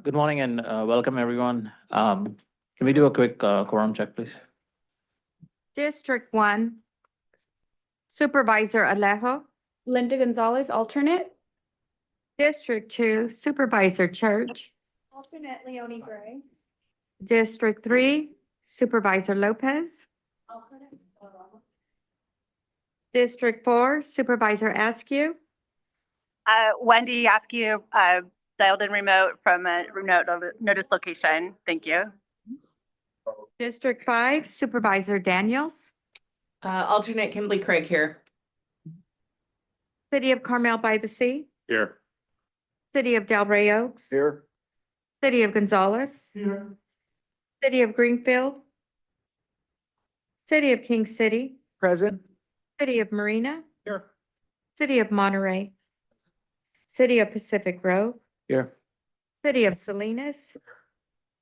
Good morning and welcome, everyone. Can we do a quick quorum check, please? District 1, Supervisor Alejo. Linda Gonzalez, alternate. District 2, Supervisor Church. Alternate Leonie Gray. District 3, Supervisor Lopez. Alternate. District 4, Supervisor Askew. Wendy Askew, dialed in remote from a remote notice location. Thank you. District 5, Supervisor Daniels. Alternate Kimberly Craig here. City of Carmel by the Sea. Here. City of Delray Oaks. Here. City of Gonzales. Here. City of Greenfield. City of King City. Present. City of Marina. Here. City of Monterey. City of Pacific Grove. Here. City of Salinas.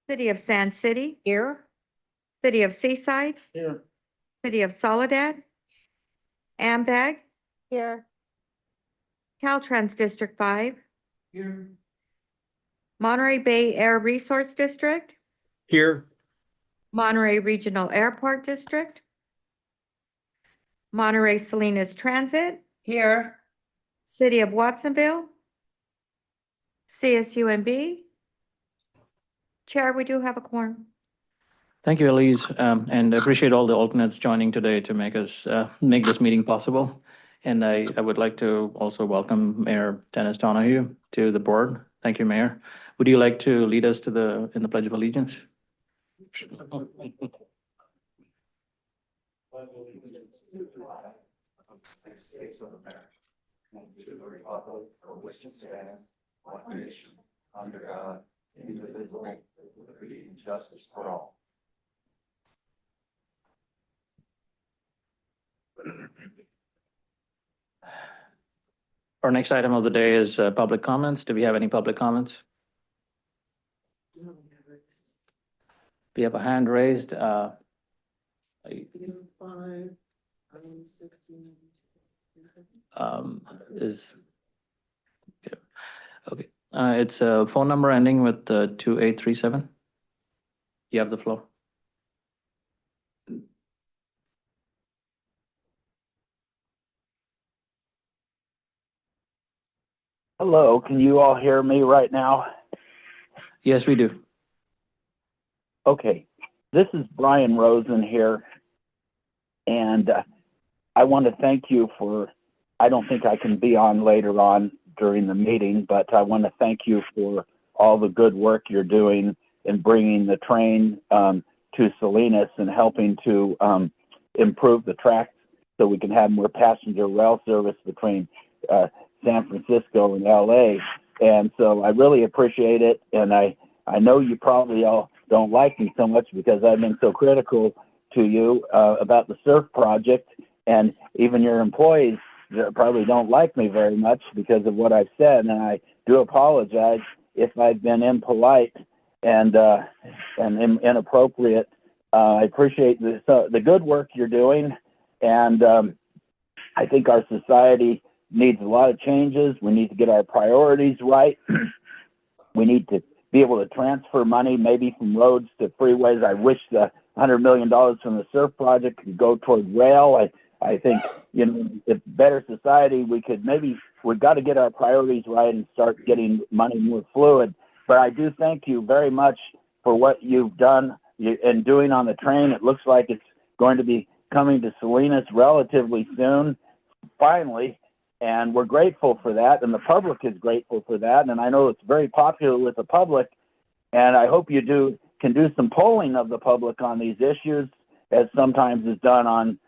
City of Sand City. Here. City of Seaside. Here. City of Soledad. Ambag. Here. Caltrans District 5. Here. Monterey Bay Air Resource District. Here. Monterey Regional Airport District. Monterey Salinas Transit. Here. City of Watsonville. CSUMB. Chair, we do have a quorum. Thank you, Elise, and I appreciate all the alternates joining today to make us make this meeting possible. And I would like to also welcome Mayor Dennis Donahue to the board. Thank you, Mayor. Would you like to lead us to in the Pledge of Allegiance? Under God, indivisible, with liberty and justice for all. Our next item of the day is public comments. Do we have any public comments? We have a hand raised. Is okay. It's a phone number ending with 2837. You have the floor. Hello, can you all hear me right now? Yes, we do. Okay, this is Brian Rosen here, and I want to thank you for, I don't think I can be on later on during the meeting, but I want to thank you for all the good work you're doing in bringing the train to Salinas and helping to improve the tracks so we can have more passenger rail service between San Francisco and LA. And so I really appreciate it. And I know you probably all don't like me so much because I've been so critical to you about the surf project, and even your employees probably don't like me very much because of what I've said. And I do apologize if I've been impolite and inappropriate. I appreciate the good work you're doing. And I think our society needs a lot of changes. We need to get our priorities right. We need to be able to transfer money maybe from roads to freeways. I wish the $100 million from the surf project could go toward rail. I think, you know, if better society, we've got to get our priorities right and start getting money more fluid. But I do thank you very much for what you've done and doing on the train. It looks like it's going to be coming to Salinas relatively soon, finally. And we're grateful for that, and the public is grateful for that. And I know it's very popular with the public, and I hope you can do some polling of the public on these issues, as sometimes is done on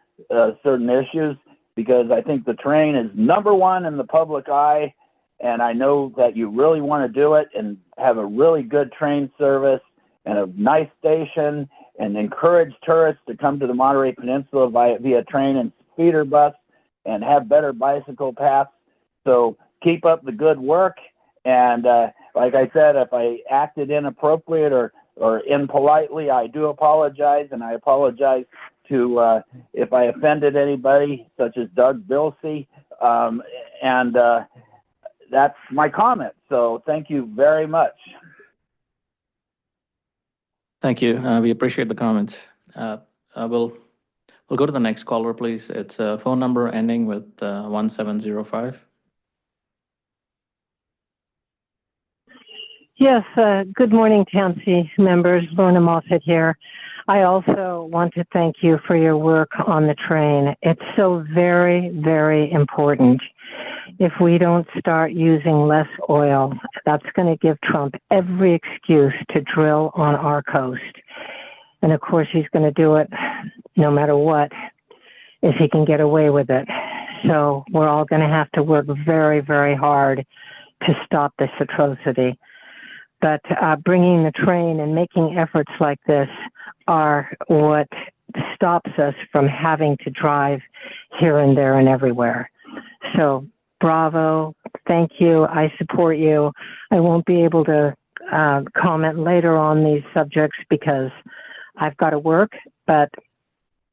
certain issues, because I think the train is number one in the public eye, and I know that you really want to do it and have a really good train service and a nice station and encourage tourists to come to the Monterey Peninsula via train and feeder bus and have better bicycle paths. So keep up the good work. And like I said, if I acted inappropriate or impolitely, I do apologize. And I apologize to if I offended anybody, such as Doug Bilsey. And that's my comment. So thank you very much. Thank you. We appreciate the comments. We'll go to the next caller, please. It's a phone number ending with 1705. Yes, good morning, TAMC members. Lorna Moffett here. I also want to thank you for your work on the train. It's so very, very important. If we don't start using less oil, that's going to give Trump every excuse to drill on our coast. And of course, he's going to do it no matter what, if he can get away with it. So we're all going to have to work very, very hard to stop this atrocity. But bringing the train and making efforts like this are what stops us from having to drive here and there and everywhere. So bravo, thank you, I support you. I won't be able to comment later on these subjects because I've got to work, but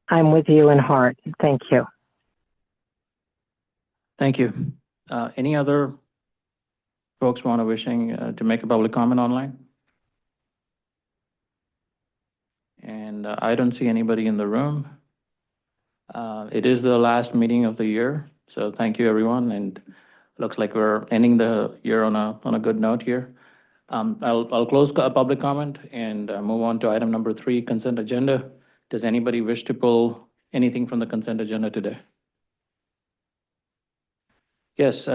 I'm with you in heart. Thank you. Thank you. Any other folks wishing to make a public comment online? And I don't see anybody in the room. It is the last meeting of the year, so thank you, everyone. And looks like we're ending the year on a good note here. I'll close public comment and move on to item number 3, consent agenda. Does anybody wish to pull anything from the consent agenda today? Yes.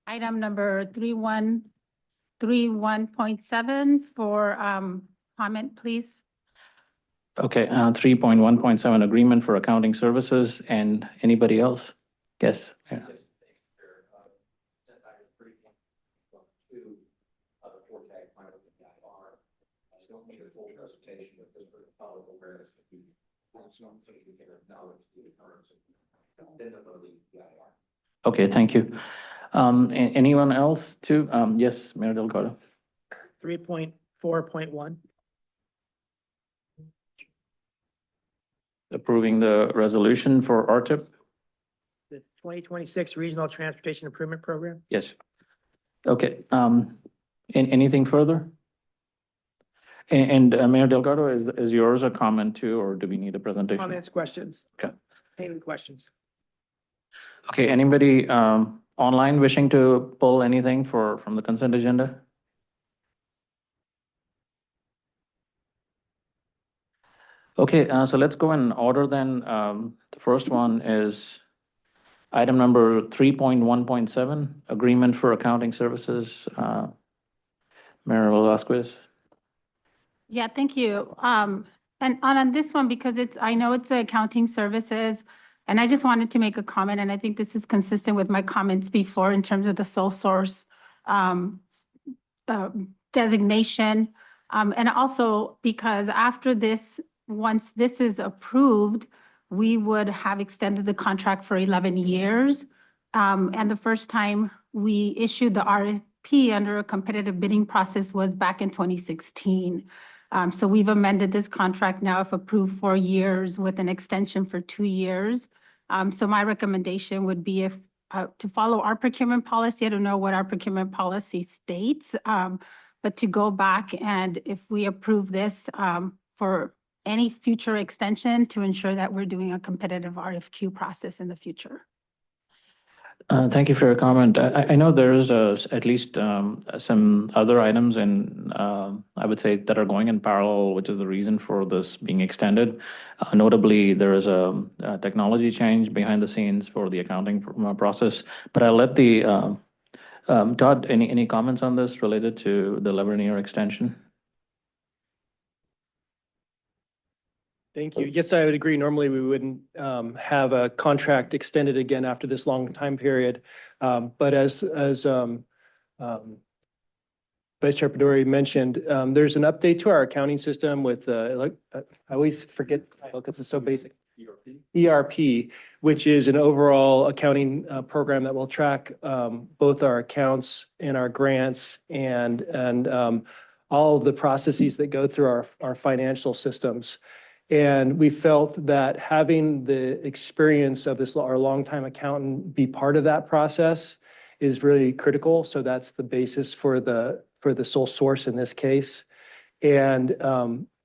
Item number 3131.7 for comment, please. Okay, 3.1.7 agreement for accounting services, and anybody else? Yes. Yeah. Okay, thank you. Anyone else too? Yes, Mayor Delgado. 3.4.1. Approving the resolution for RTIP? The 2026 Regional Transportation Improvement Program. Yes. Okay, anything further? And Mayor Delgado, is yours a comment too, or do we need a presentation? Comments, questions? Okay. Any questions? Okay, anybody online wishing to pull anything from the consent agenda? Okay, so let's go in order then. The first one is item number 3.1.7, agreement for accounting services. Mayor Velasquez. Yeah, thank you. And on this one, because I know it's accounting services, and I just wanted to make a comment, and I think this is consistent with my comments before in terms of the sole source designation. And also because after this, once this is approved, we would have extended the contract for 11 years. And the first time we issued the RFP under a competitive bidding process was back in 2016. So we've amended this contract now, if approved, 4 years with an extension for 2 years. So my recommendation would be to follow our procurement policy. I don't know what our procurement policy states, but to go back and if we approve this for any future extension to ensure that we're doing a competitive RFQ process in the future. Thank you for your comment. I know there's at least some other items I would say that are going in parallel, which is the reason for this being extended. Notably, there is a technology change behind the scenes for the accounting process. But I'll let Todd, any comments on this related to the 11-year extension? Thank you. Yes, I would agree. Normally, we wouldn't have a contract extended again after this long time period. But as Vice Chair Pedori mentioned, there's an update to our accounting system with, I always forget the title because it's so basic. ERP, which is an overall accounting program that will track both our accounts and our grants and all of the processes that go through our financial systems. And we felt that having the experience of our longtime accountant be part of that process is really critical. So that's the basis for the for the sole source in this case. And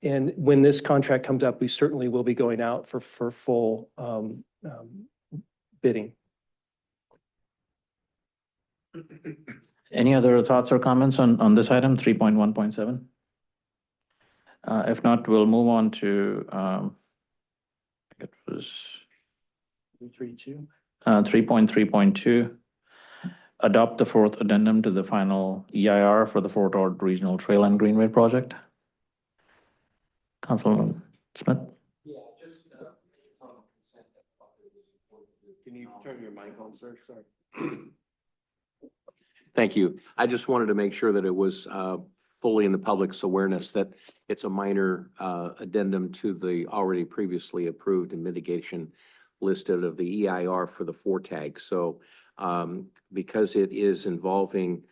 when this contract comes up, we certainly will be going out for full bidding. Any other thoughts or comments on this item, 3.1.7? If not, we'll move on to, it was 3.3.2. Adopt the fourth addendum to the final EIR for the Fort Ord Regional Trail and Greenway project. Councilman Smith? Yeah, just. Can you turn your mic on, sir? Sorry. Thank you. I just wanted to make sure that it was fully in the public's awareness that it's a minor addendum to the already previously approved and mitigation listed of the EIR for the FORTAG. So because it is involving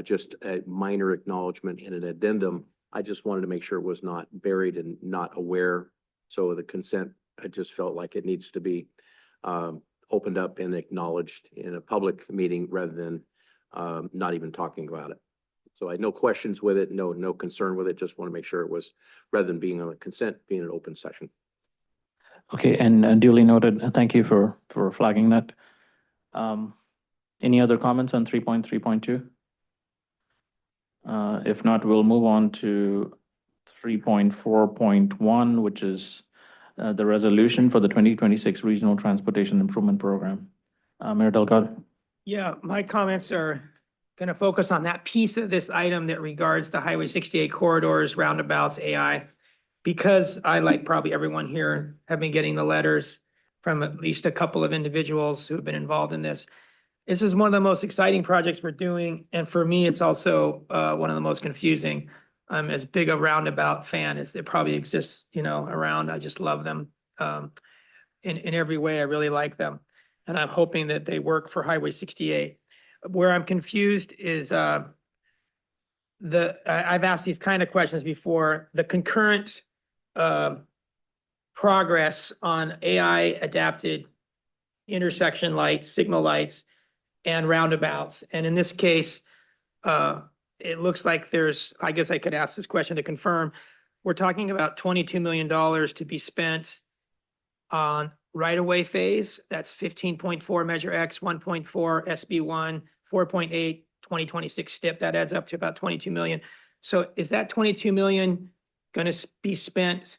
just a minor acknowledgement in an addendum, I just wanted to make sure it was not buried and not aware. So the consent, I just felt like it needs to be opened up and acknowledged in a public meeting rather than not even talking about it. So I had no questions with it, no concern with it. Just want to make sure it was, rather than being on a consent, being an open session. Okay, and duly noted. Thank you for flagging that. Any other comments on 3.3.2? If not, we'll move on to 3.4.1, which is the resolution for the 2026 Regional Transportation Improvement Program. Mayor Delgado. Yeah, my comments are going to focus on that piece of this item that regards the Highway 68 corridors, roundabouts, AI, because I, like probably everyone here, have been getting the letters from at least a couple of individuals who have been involved in this. This is one of the most exciting projects we're doing, and for me, it's also one of the most confusing. I'm as big a roundabout fan as there probably exists, around. I just love them in every way. I really like them. And I'm hoping that they work for Highway 68. Where I'm confused is I've asked these kind of questions before. The concurrent progress on AI adapted intersection lights, signal lights, and roundabouts. And in this case, it looks like there's, I guess I could ask this question to confirm. We're talking about $22 million to be spent on right-of-way phase. That's 15.4 Measure X, 1.4 SB1, 4.8 2026 STIP. That adds up to about 22 million. So is that 22 million going to be spent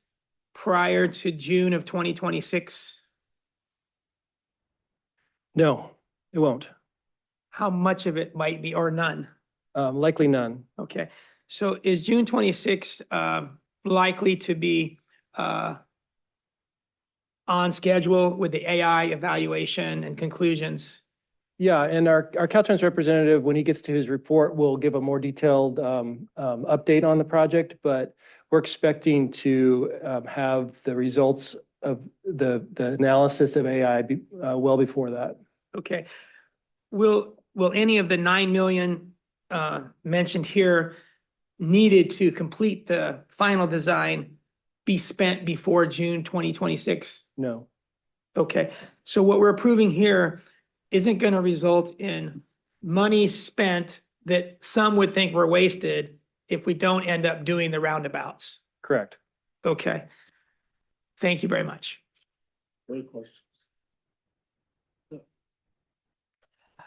prior to June of 2026? No, it won't. How much of it might be, or none? Likely none. Okay. So is June 26 likely to be on schedule with the AI evaluation and conclusions? Yeah, and our Caltrans representative, when he gets to his report, will give a more detailed update on the project, but we're expecting to have the results of the analysis of AI well before that. Okay. Will any of the 9 million mentioned here needed to complete the final design be spent before June 2026? No. Okay, so what we're approving here isn't going to result in money spent that some would think were wasted if we don't end up doing the roundabouts. Correct. Okay. Thank you very much. Great questions.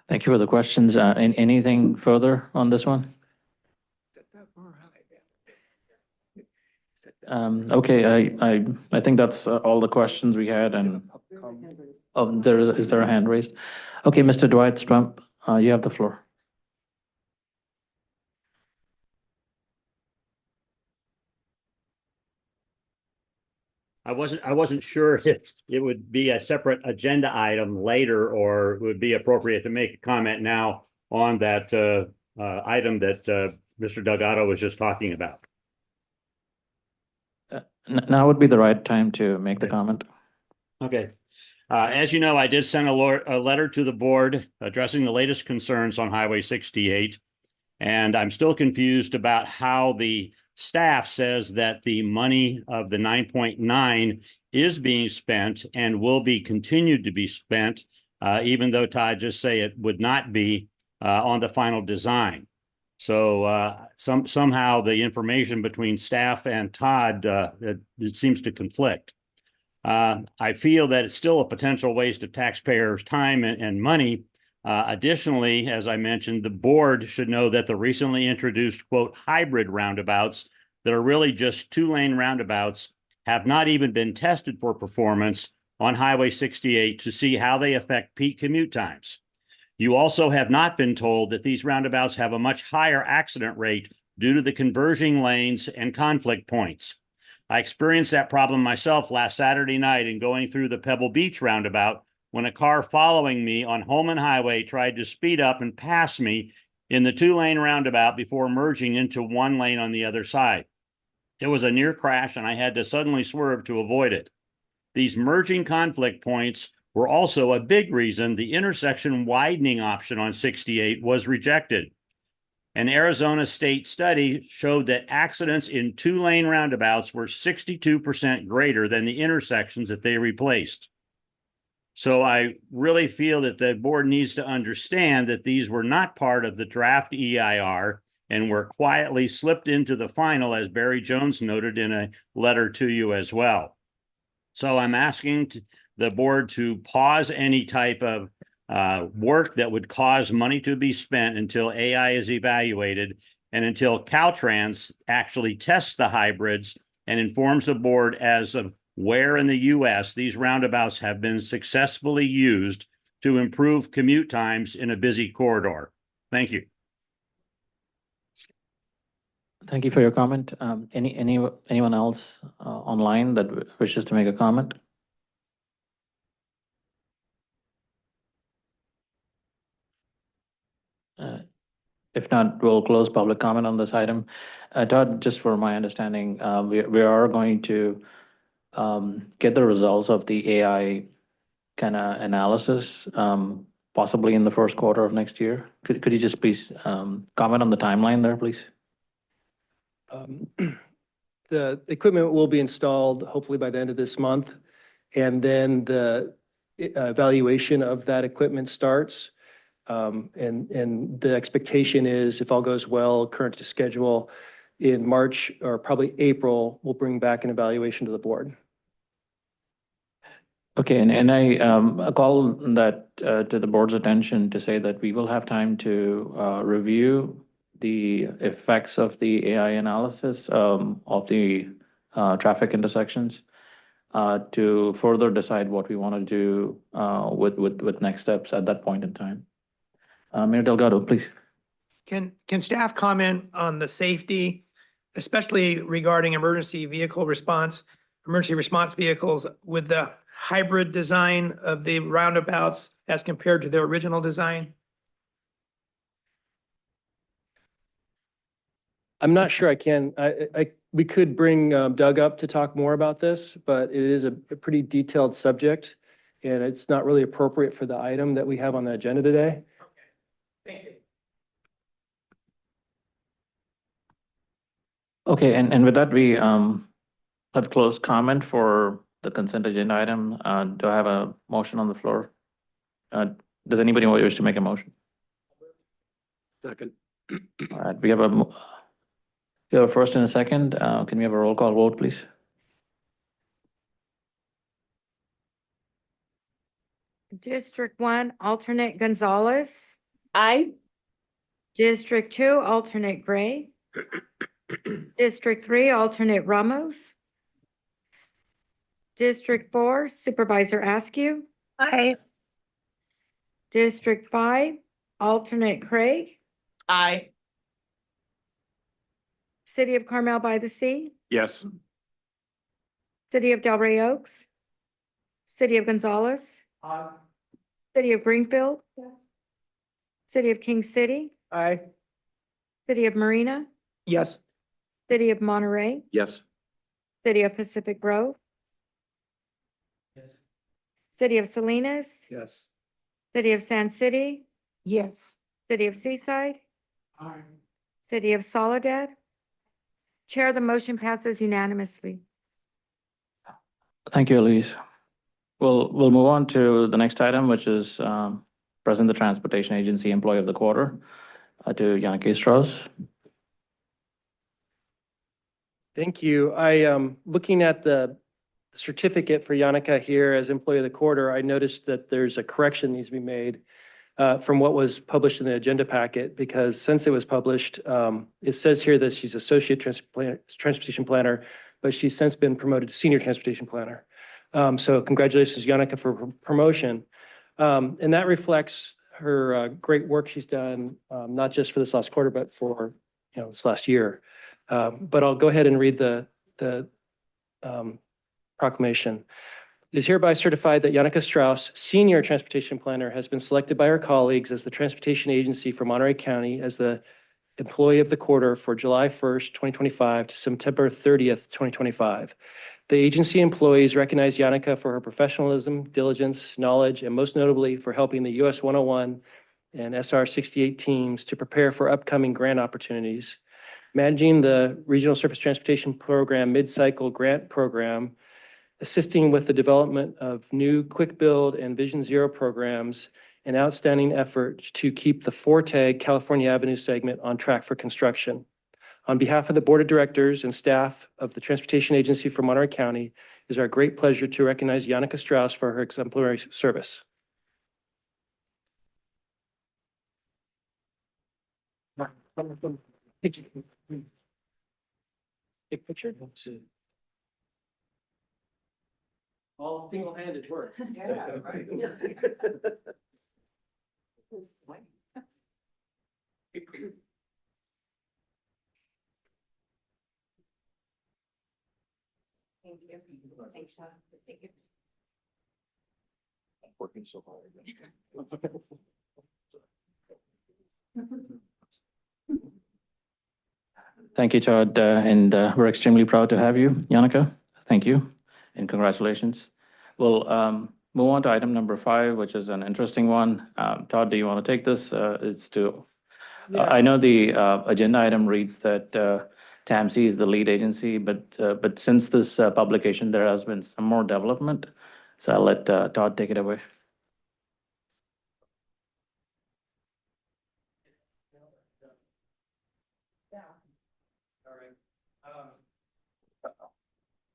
Thank you for the questions. Anything further on this one? Okay, I think that's all the questions we had, and is there a hand raised? Okay, Mr. Dwight Strump, you have the floor. I wasn't sure if it would be a separate agenda item later, or it would be appropriate to make a comment now on that item that Mr. Delgado was just talking about. Now would be the right time to make the comment. Okay. As you know, I did send a letter to the board addressing the latest concerns on Highway 68, and I'm still confused about how the staff says that the money of the 9.9 is being spent and will be continued to be spent, even though Todd just say it would not be on the final design. So somehow the information between staff and Todd, it seems to conflict. I feel that it's still a potential waste of taxpayers' time and money. Additionally, as I mentioned, the board should know that the recently introduced, quote, hybrid roundabouts that are really just two-lane roundabouts have not even been tested for performance on Highway 68 to see how they affect peak commute times. You also have not been told that these roundabouts have a much higher accident rate due to the converging lanes and conflict points. I experienced that problem myself last Saturday night in going through the Pebble Beach roundabout when a car following me on Holman Highway tried to speed up and pass me in the two-lane roundabout before merging into one lane on the other side. It was a near crash and I had to suddenly swerve to avoid it. These merging conflict points were also a big reason the intersection widening option on 68 was rejected. An Arizona state study showed that accidents in two-lane roundabouts were 62% greater than the intersections that they replaced. So I really feel that the board needs to understand that these were not part of the draft EIR and were quietly slipped into the final, as Barry Jones noted in a letter to you as well. So I'm asking the board to pause any type of work that would cause money to be spent until AI is evaluated and until Caltrans actually tests the hybrids and informs the board as of where in the U.S. these roundabouts have been successfully used to improve commute times in a busy corridor. Thank you. Thank you for your comment. Anyone else online that wishes to make a comment? If not, we'll close public comment on this item. Todd, just for my understanding, we are going to get the results of the AI kind of analysis, possibly in the first quarter of next year. Could you just please comment on the timeline there, please? The equipment will be installed hopefully by the end of this month. And then the evaluation of that equipment starts. And the expectation is, if all goes well, current to schedule, in March or probably April, we'll bring back an evaluation to the board. Okay, and I call that to the board's attention to say that we will have time to review the effects of the AI analysis of the traffic intersections to further decide what we want to do with next steps at that point in time. Mayor Delgado, please. Can staff comment on the safety, especially regarding emergency response vehicles with the hybrid design of the roundabouts as compared to the original design? I'm not sure I can. We could bring Doug up to talk more about this, but it is a pretty detailed subject, and it's not really appropriate for the item that we have on the agenda today. Thank you. Okay, and with that, we have closed comment for the consent agenda item. Do I have a motion on the floor? Does anybody wish to make a motion? Second. All right, we have a first and a second. Can we have a roll call vote, please? District 1, alternate Gonzalez. Aye. District 2, alternate Gray. District 3, alternate Ramos. District 4, Supervisor Askew. Aye. District 5, alternate Craig. Aye. City of Carmel by the Sea. Yes. City of Delray Oaks. City of Gonzalez. City of Greenfield. City of King City. Aye. City of Marina. Yes. City of Monterey. Yes. City of Pacific Grove. City of Salinas. Yes. City of San City. Yes. City of Seaside. City of Soledad. Chair, the motion passes unanimously. Thank you, Elise. We'll move on to the next item, which is present the Transportation Agency Employee of the Quarter. to Yannicke Strauss. Thank you. Looking at the certificate for Yannicke here as employee of the quarter, I noticed that there's a correction needs to be made from what was published in the agenda packet, because since it was published, it says here that she's associate transportation planner, but she's since been promoted to senior transportation planner. So congratulations, Yannicke, for promotion. And that reflects her great work she's done, not just for this last quarter, but for this last year. But I'll go ahead and read the proclamation. It is hereby certified that Yannicke Strauss, Senior Transportation Planner, has been selected by her colleagues as the Transportation Agency for Monterey County as the employee of the quarter for July 1st, 2025 to September 30th, 2025. The agency employees recognize Yannicke for her professionalism, diligence, knowledge, and most notably for helping the US 101 and SR 68 teams to prepare for upcoming grant opportunities, managing the Regional Surface Transportation Program Mid-Cycle Grant Program, assisting with the development of new Quick Build and Vision Zero programs, an outstanding effort to keep the Forte California Avenue segment on track for construction. On behalf of the Board of Directors and staff of the Transportation Agency for Monterey County, it is our great pleasure to recognize Yannicke Strauss for her exemplary service. Take a picture. All single-handed work. Yeah, right. Thank you. Thanks, Sean. Thank you. Working so hard. Thank you, Todd, and we're extremely proud to have you, Yannicke. Thank you, and congratulations. We'll move on to item number 5, which is an interesting one. Todd, do you want to take this? I know the agenda item reads that TAMC is the lead agency, but since this publication, there has been some more development. So I'll let Todd take it away.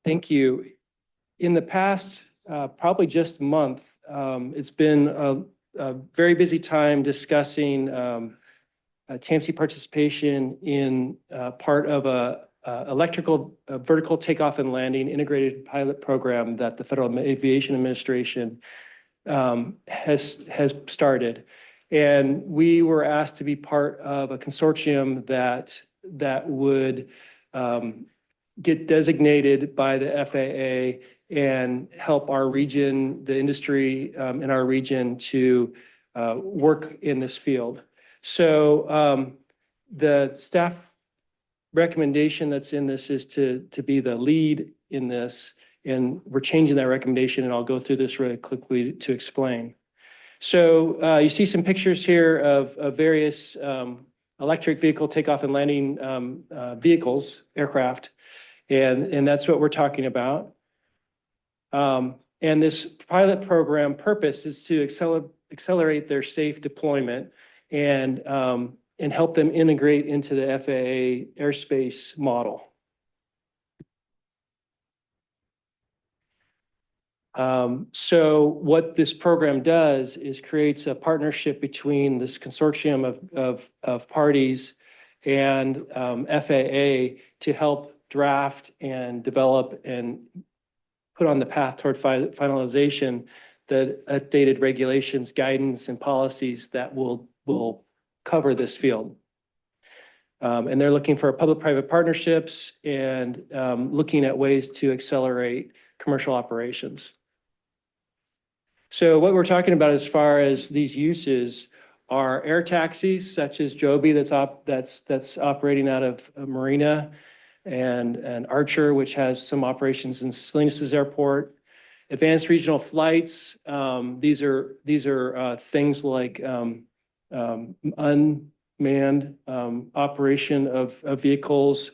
Thank you. In the past, probably just a month, it's been a very busy time discussing TAMC participation in part of a electrical vertical takeoff and landing integrated pilot program that the Federal Aviation Administration has started. And we were asked to be part of a consortium that would get designated by the FAA and help our region, the industry in our region, to work in this field. So the staff recommendation that's in this is to be the lead in this, and we're changing that recommendation, and I'll go through this really quickly to explain. So you see some pictures here of various electric vehicle takeoff and landing vehicles, aircraft, and that's what we're talking about. And this pilot program purpose is to accelerate their safe deployment and help them integrate into the FAA airspace model. So what this program does is creates a partnership between this consortium of parties and FAA to help draft and develop and put on the path toward finalization the updated regulations, guidance, and policies that will cover this field. And they're looking for public-private partnerships and looking at ways to accelerate commercial operations. So what we're talking about as far as these uses are air taxis such as Joby that's operating out of Marina, and Archer, which has some operations in Salinas Airport. Advanced regional flights, these are things like unmanned operation of vehicles,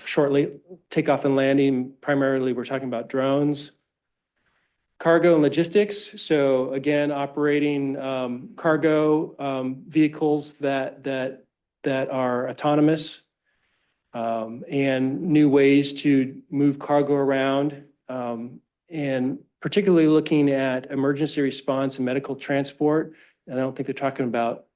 shortly takeoff and landing. Primarily, we're talking about drones. Cargo and logistics. So again, operating cargo vehicles that that are autonomous, and new ways to move cargo around, and particularly looking at emergency response and medical transport. And I don't think they're talking about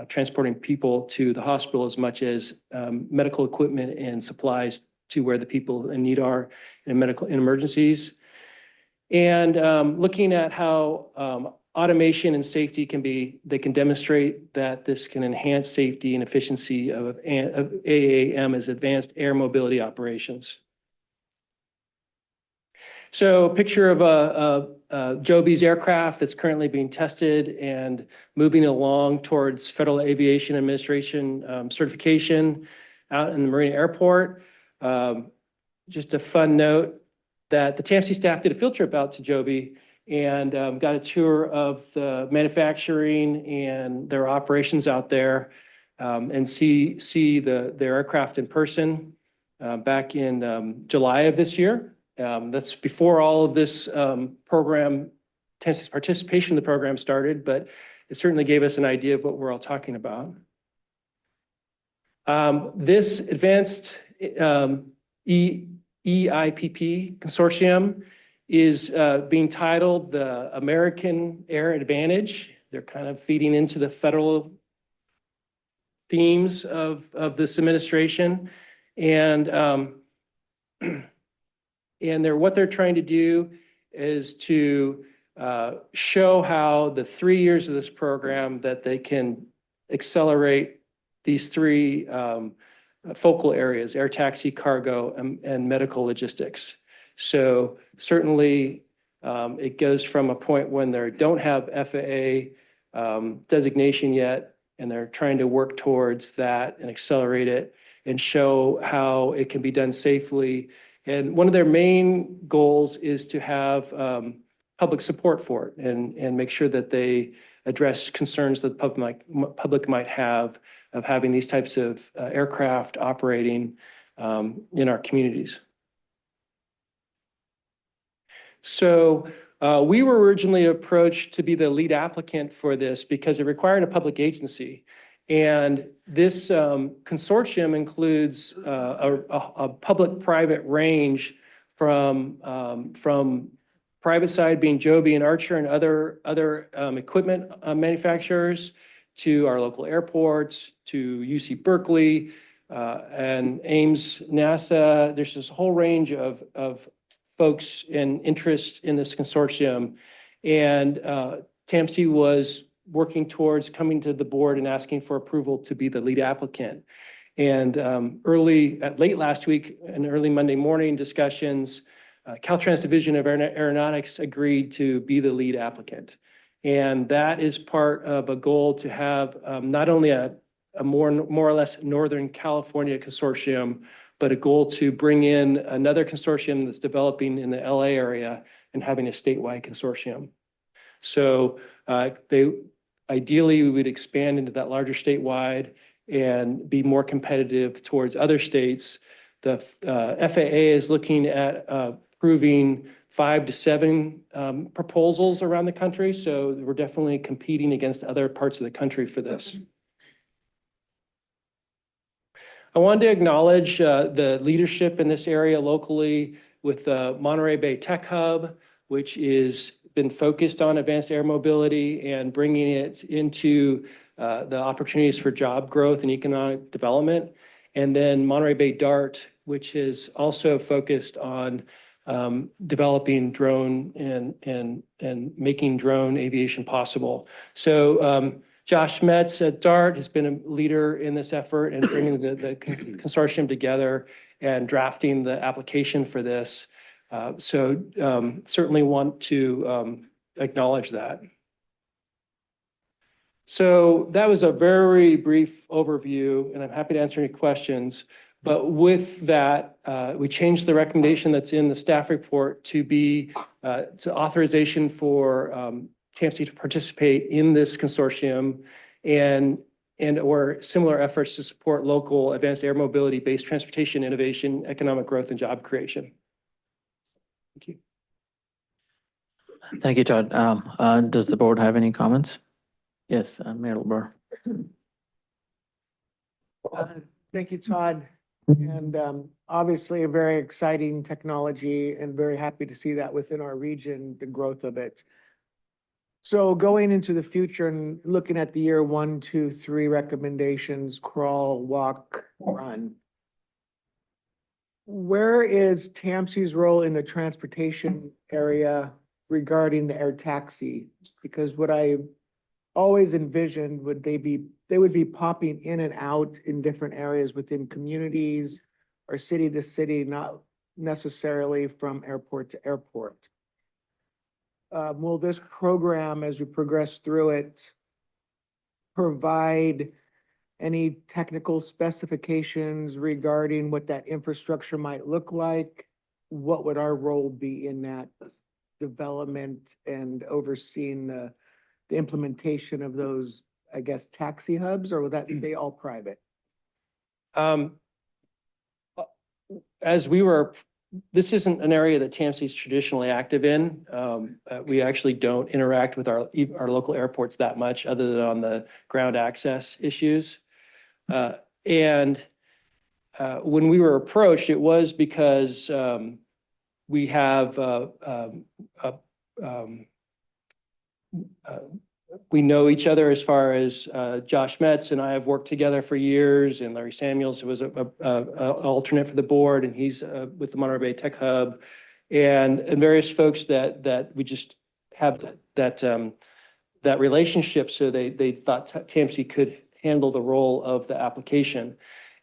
transporting people to the hospital as much as medical equipment and supplies to where the people in need are in emergencies. And looking at how automation and safety they can demonstrate that this can enhance safety and efficiency of AAM as advanced air mobility operations. So a picture of a Joby's aircraft that's currently being tested and moving along towards Federal Aviation Administration certification out in the Marina Airport. Just a fun note that the TAMC staff did a field trip out to Joby and got a tour of the manufacturing and their operations out there, and see their aircraft in person back in July of this year. That's before all of this program, TAMC's participation in the program started, but it certainly gave us an idea of what we're all talking about. This advanced EIPP consortium is being titled the American Air Advantage. They're kind of feeding into the federal themes of this administration. And what they're trying to do is to show how the 3 years of this program that they can accelerate these three focal areas: air taxi, cargo, and medical logistics. So certainly it goes from a point when they don't have FAA designation yet, and they're trying to work towards that and accelerate it and show how it can be done safely. And one of their main goals is to have public support for it and make sure that they address concerns that the public might have of having these types of aircraft operating in our communities. So we were originally approached to be the lead applicant for this because it required a public agency. And this consortium includes a public-private range from private side being Joby and Archer and other equipment manufacturers, to our local airports, to UC Berkeley, and Ames, NASA. There's this whole range of folks and interest in this consortium. And TAMC was working towards coming to the board and asking for approval to be the lead applicant. And late last week and early Monday morning discussions, Caltrans Division of Aeronautics agreed to be the lead applicant. And that is part of a goal to have not only a more or less Northern California consortium, but a goal to bring in another consortium that's developing in the LA area and having a statewide consortium. So ideally, we would expand into that larger statewide and be more competitive towards other states. The FAA is looking at approving 5 to 7 proposals around the country. So we're definitely competing against other parts of the country for this. I wanted to acknowledge the leadership in this area locally with the Monterey Bay Tech Hub, which is been focused on advanced air mobility and bringing it into the opportunities for job growth and economic development. And then Monterey Bay DART, which is also focused on developing drone and making drone aviation possible. So Josh Metz at DART has been a leader in this effort and bringing the consortium together and drafting the application for this. So certainly want to acknowledge that. So that was a very brief overview, and I'm happy to answer any questions. But with that, we changed the recommendation that's in the staff report to be to authorization for TAMC to participate in this consortium and or similar efforts to support local advanced air mobility-based transportation innovation, economic growth, and job creation. Thank you. Thank you, Todd. Does the board have any comments? Yes, Mayor LeBar. Thank you, Todd. And obviously a very exciting technology and very happy to see that within our region, the growth of it. So going into the future and looking at the year 1, 2, 3 recommendations, crawl, walk, run. Where is TAMC's role in the transportation area regarding the air taxi? Because what I always envisioned they would be popping in and out in different areas within communities or city to city, not necessarily from airport to airport. Will this program, as we progress through it, provide any technical specifications regarding what that infrastructure might look like? What would our role be in that development and overseeing the implementation of those, I guess, taxi hubs, or will that stay all private? This isn't an area that TAMC is traditionally active in. We actually don't interact with our local airports that much other than on the ground access issues. When we were approached, it was because we have we know each other as far as Josh Metz and I have worked together for years, and Larry Samuels was an alternate for the board, and he's with the Monterey Bay Tech Hub, and various folks that we just have that relationship. So they thought TAMC could handle the role of the application,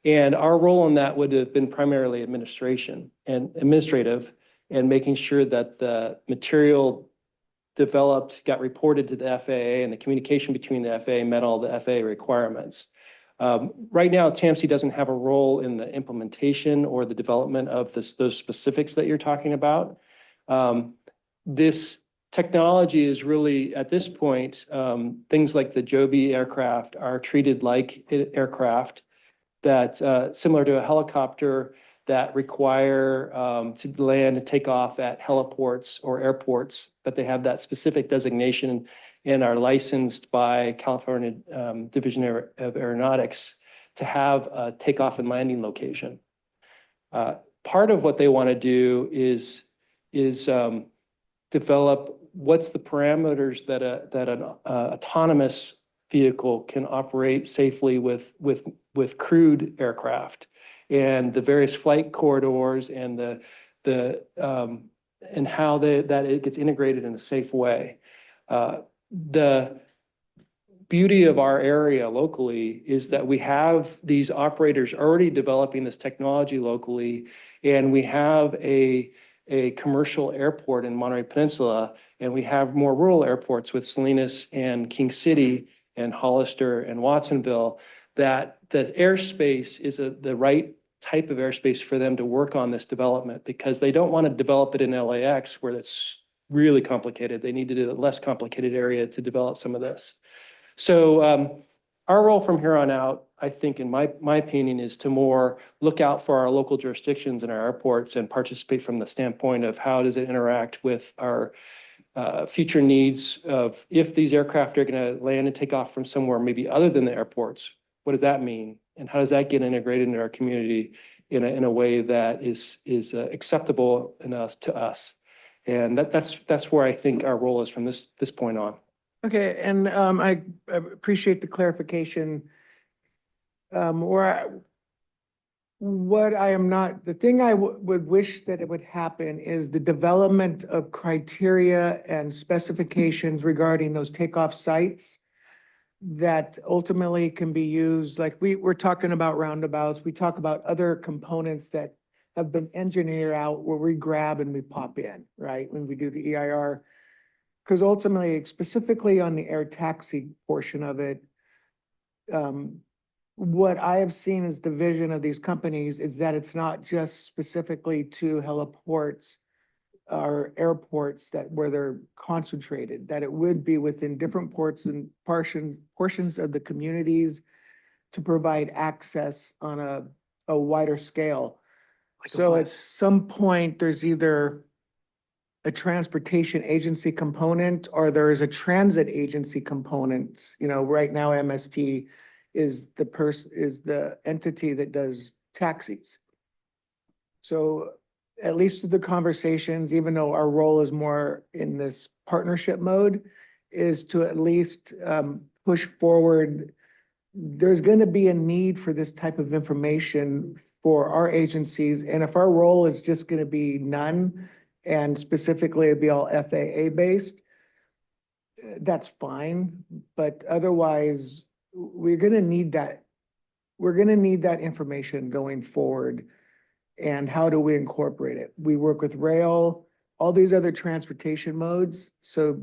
and our role in that would have been primarily administrative, and making sure that the material developed, got reported to the FAA, and the communication between the FAA met all the FAA requirements. Right now, TAMC doesn't have a role in the implementation or the development of those specifics that you're talking about. This technology is really, at this point, things like the Joby aircraft are treated like aircraft that, similar to a helicopter, that require to land and take off at heliports or airports, but they have that specific designation and are licensed by California Division of Aeronautics to have a takeoff and landing location. Part of what they want to do is develop what's the parameters that an autonomous vehicle can operate safely with crewed aircraft, and the various flight corridors and and how that it gets integrated in a safe way. The beauty of our area locally is that we have these operators already developing this technology locally, and we have a commercial airport in Monterey Peninsula, and we have more rural airports with Salinas and King City and Hollister and Watsonville, that the airspace is the right type of airspace for them to work on this development, because they don't want to develop it in LAX where it's really complicated. They need to do a less complicated area to develop some of this. So our role from here on out, I think, in my opinion, is to more look out for our local jurisdictions and our airports and participate from the standpoint of how does it interact with our future needs of, if these aircraft are going to land and take off from somewhere maybe other than the airports, what does that mean? And how does that get integrated into our community in a way that is acceptable to us? And that's where I think our role is from this point on. Okay, and I appreciate the clarification. The thing I would wish that it would happen is the development of criteria and specifications regarding those takeoff sites that ultimately can be used. Like we're talking about roundabouts, we talk about other components that have been engineered out where we grab and we pop in, right? When we do the EIR. Because ultimately, specifically on the air taxi portion of it, what I have seen as the vision of these companies is that it's not just specifically to heliports or airports where they're concentrated, that it would be within different ports and portions of the communities to provide access on a wider scale. So at some point, there's either a transportation agency component or there is a transit agency component. You know, right now MST is the entity that does taxis. So at least through the conversations, even though our role is more in this partnership mode, is to at least push forward. There's going to be a need for this type of information for our agencies. And if our role is just going to be none, and specifically it'd be all FAA based, that's fine. But otherwise, we're going to need that. We're going to need that information going forward. And how do we incorporate it? We work with rail, all these other transportation modes. So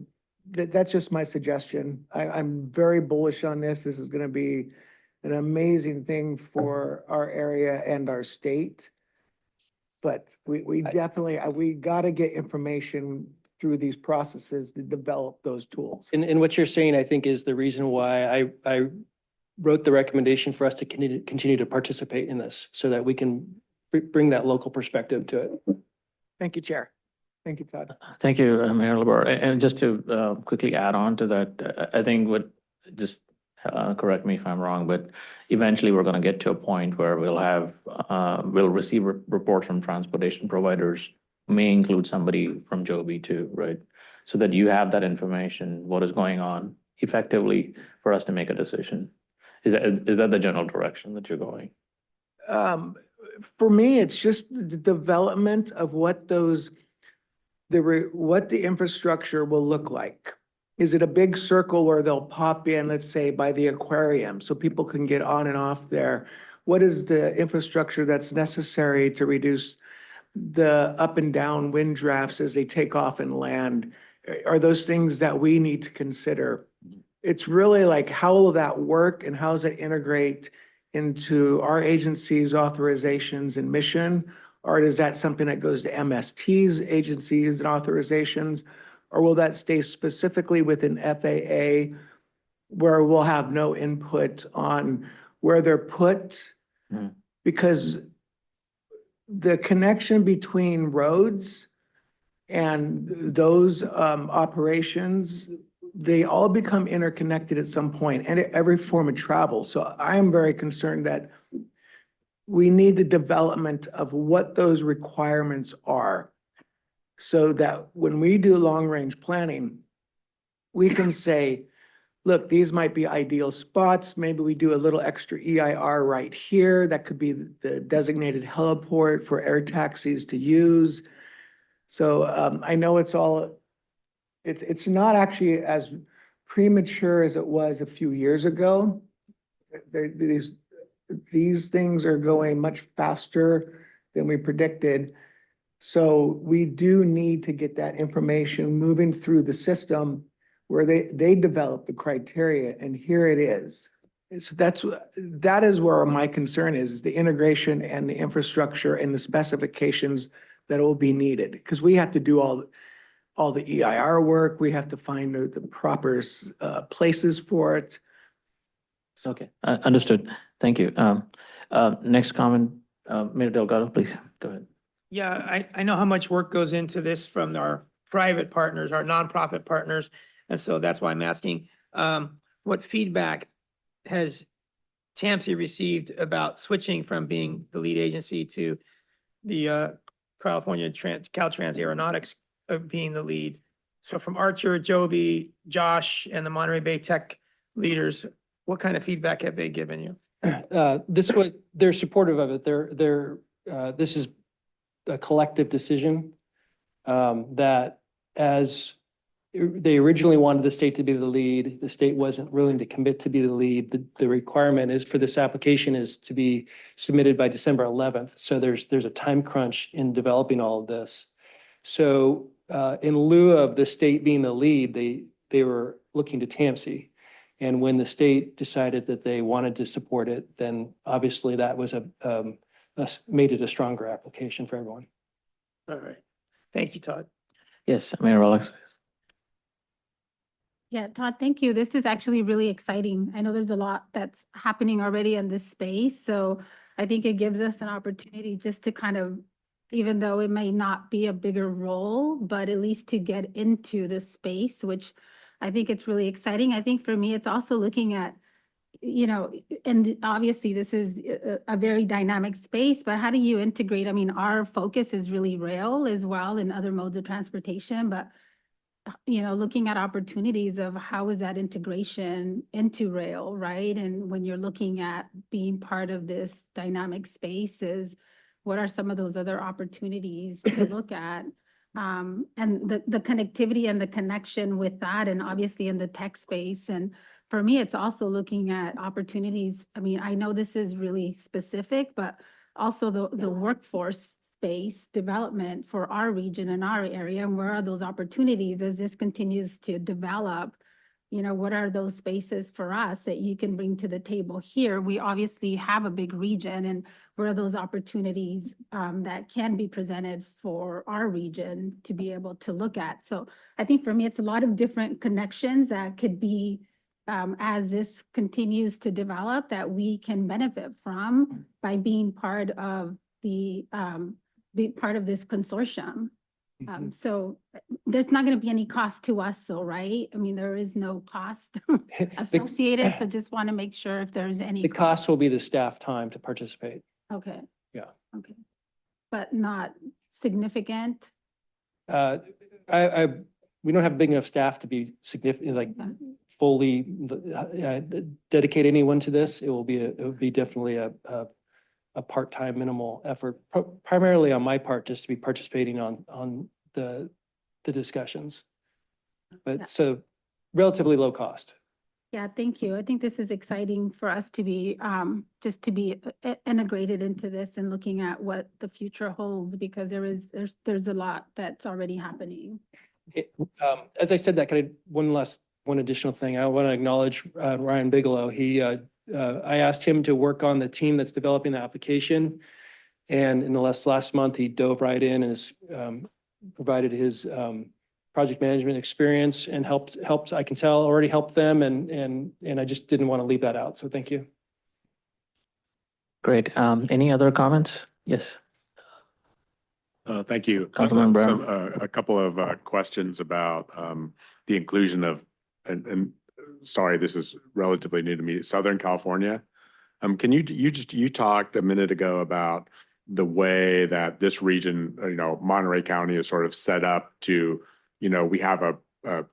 that's just my suggestion. I'm very bullish on this. This is going to be an amazing thing for our area and our state. But we definitely, we got to get information through these processes to develop those tools. And what you're saying, I think, is the reason why I wrote the recommendation for us to continue to participate in this so that we can bring that local perspective to it. Thank you, Chair. Thank you, Todd. Thank you, Mayor LaBar. And just to quickly add on to that, I think just correct me if I'm wrong, but eventually we're going to get to a point where we'll receive reports from transportation providers, may include somebody from Joby too, right? So that you have that information, what is going on effectively for us to make a decision. Is that the general direction that you're going? For me, it's just the development of what what the infrastructure will look like. Is it a big circle where they'll pop in, let's say, by the aquarium so people can get on and off there? What is the infrastructure that's necessary to reduce the up and down wind drafts as they take off and land? Are those things that we need to consider? It's really like, how will that work and how does it integrate into our agency's authorizations and mission? Or is that something that goes to MST's agencies and authorizations? Or will that stay specifically within FAA where we'll have no input on where they're put? Because the connection between roads and those operations, they all become interconnected at some point, and every form of travel. So I am very concerned that we need the development of what those requirements are so that when we do long-range planning, we can say, look, these might be ideal spots. Maybe we do a little extra EIR right here. That could be the designated heliport for air taxis to use. So I know it's not actually as premature as it was a few years ago. These things are going much faster than we predicted. So we do need to get that information moving through the system where they develop the criteria, and here it is. So that is where my concern is the integration and the infrastructure and the specifications that will be needed, because we have to do all the EIR work. We have to find the proper places for it. Okay, understood. Thank you. Next comment, Mayor Delgado, please go ahead. Yeah, I know how much work goes into this from our private partners, our nonprofit partners. And so that's why I'm asking, what feedback has TAMC received about switching from being the lead agency to the California Caltrans Aeronautics being the lead? So from Archer, Joby, Josh, and the Monterey Bay Tech leaders, what kind of feedback have they given you? They're supportive of it. This is a collective decision that as they originally wanted the state to be the lead, the state wasn't willing to commit to be the lead. The requirement is for this application is to be submitted by December 11th. So there's a time crunch in developing all of this. So in lieu of the state being the lead, they were looking to TAMC. And when the state decided that they wanted to support it, then obviously that was made it a stronger application for everyone. All right. Thank you, Todd. Yes, Mayor Alex. Yeah, Todd, thank you. This is actually really exciting. I know there's a lot that's happening already in this space. So I think it gives us an opportunity just to kind of, even though it may not be a bigger role, but at least to get into this space, which I think it's really exciting. I think for me, it's also looking at, you know, and obviously this is a very dynamic space, but how do you integrate? I mean, our focus is really rail as well and other modes of transportation, but you know, looking at opportunities of how is that integration into rail, right? And when you're looking at being part of this dynamic spaces, what are some of those other opportunities to look at? And the connectivity and the connection with that, and obviously in the tech space. And for me, it's also looking at opportunities. I mean, I know this is really specific, but also the workforce space development for our region and our area, and where are those opportunities as this continues to develop? You know, what are those spaces for us that you can bring to the table here? We obviously have a big region, and where are those opportunities that can be presented for our region to be able to look at? So I think for me, it's a lot of different connections that could be as this continues to develop that we can benefit from by being part of be part of this consortium. So there's not going to be any cost to us, so right? I mean, there is no cost associated, so just want to make sure if there's any. The cost will be the staff time to participate. Okay. Yeah. Okay. But not significant? We don't have big enough staff to be significant, like fully dedicate anyone to this. It will be definitely a part-time minimal effort, primarily on my part, just to be participating on the discussions. But so relatively low cost. Yeah, thank you. I think this is exciting for us to be just to be integrated into this and looking at what the future holds, because there's a lot that's already happening. As I said, that kind of one additional thing. I want to acknowledge Ryan Bigelow. I asked him to work on the team that's developing the application. And in the last month, he dove right in and has provided his project management experience and helped, I can tell, already helped them. And I just didn't want to leave that out. So thank you. Great. Any other comments? Yes. Thank you. Councilman Brown. A couple of questions about the inclusion of, and sorry, this is relatively new to me, Southern California. You talked a minute ago about the way that this region, Monterey County is sort of set up to, we have a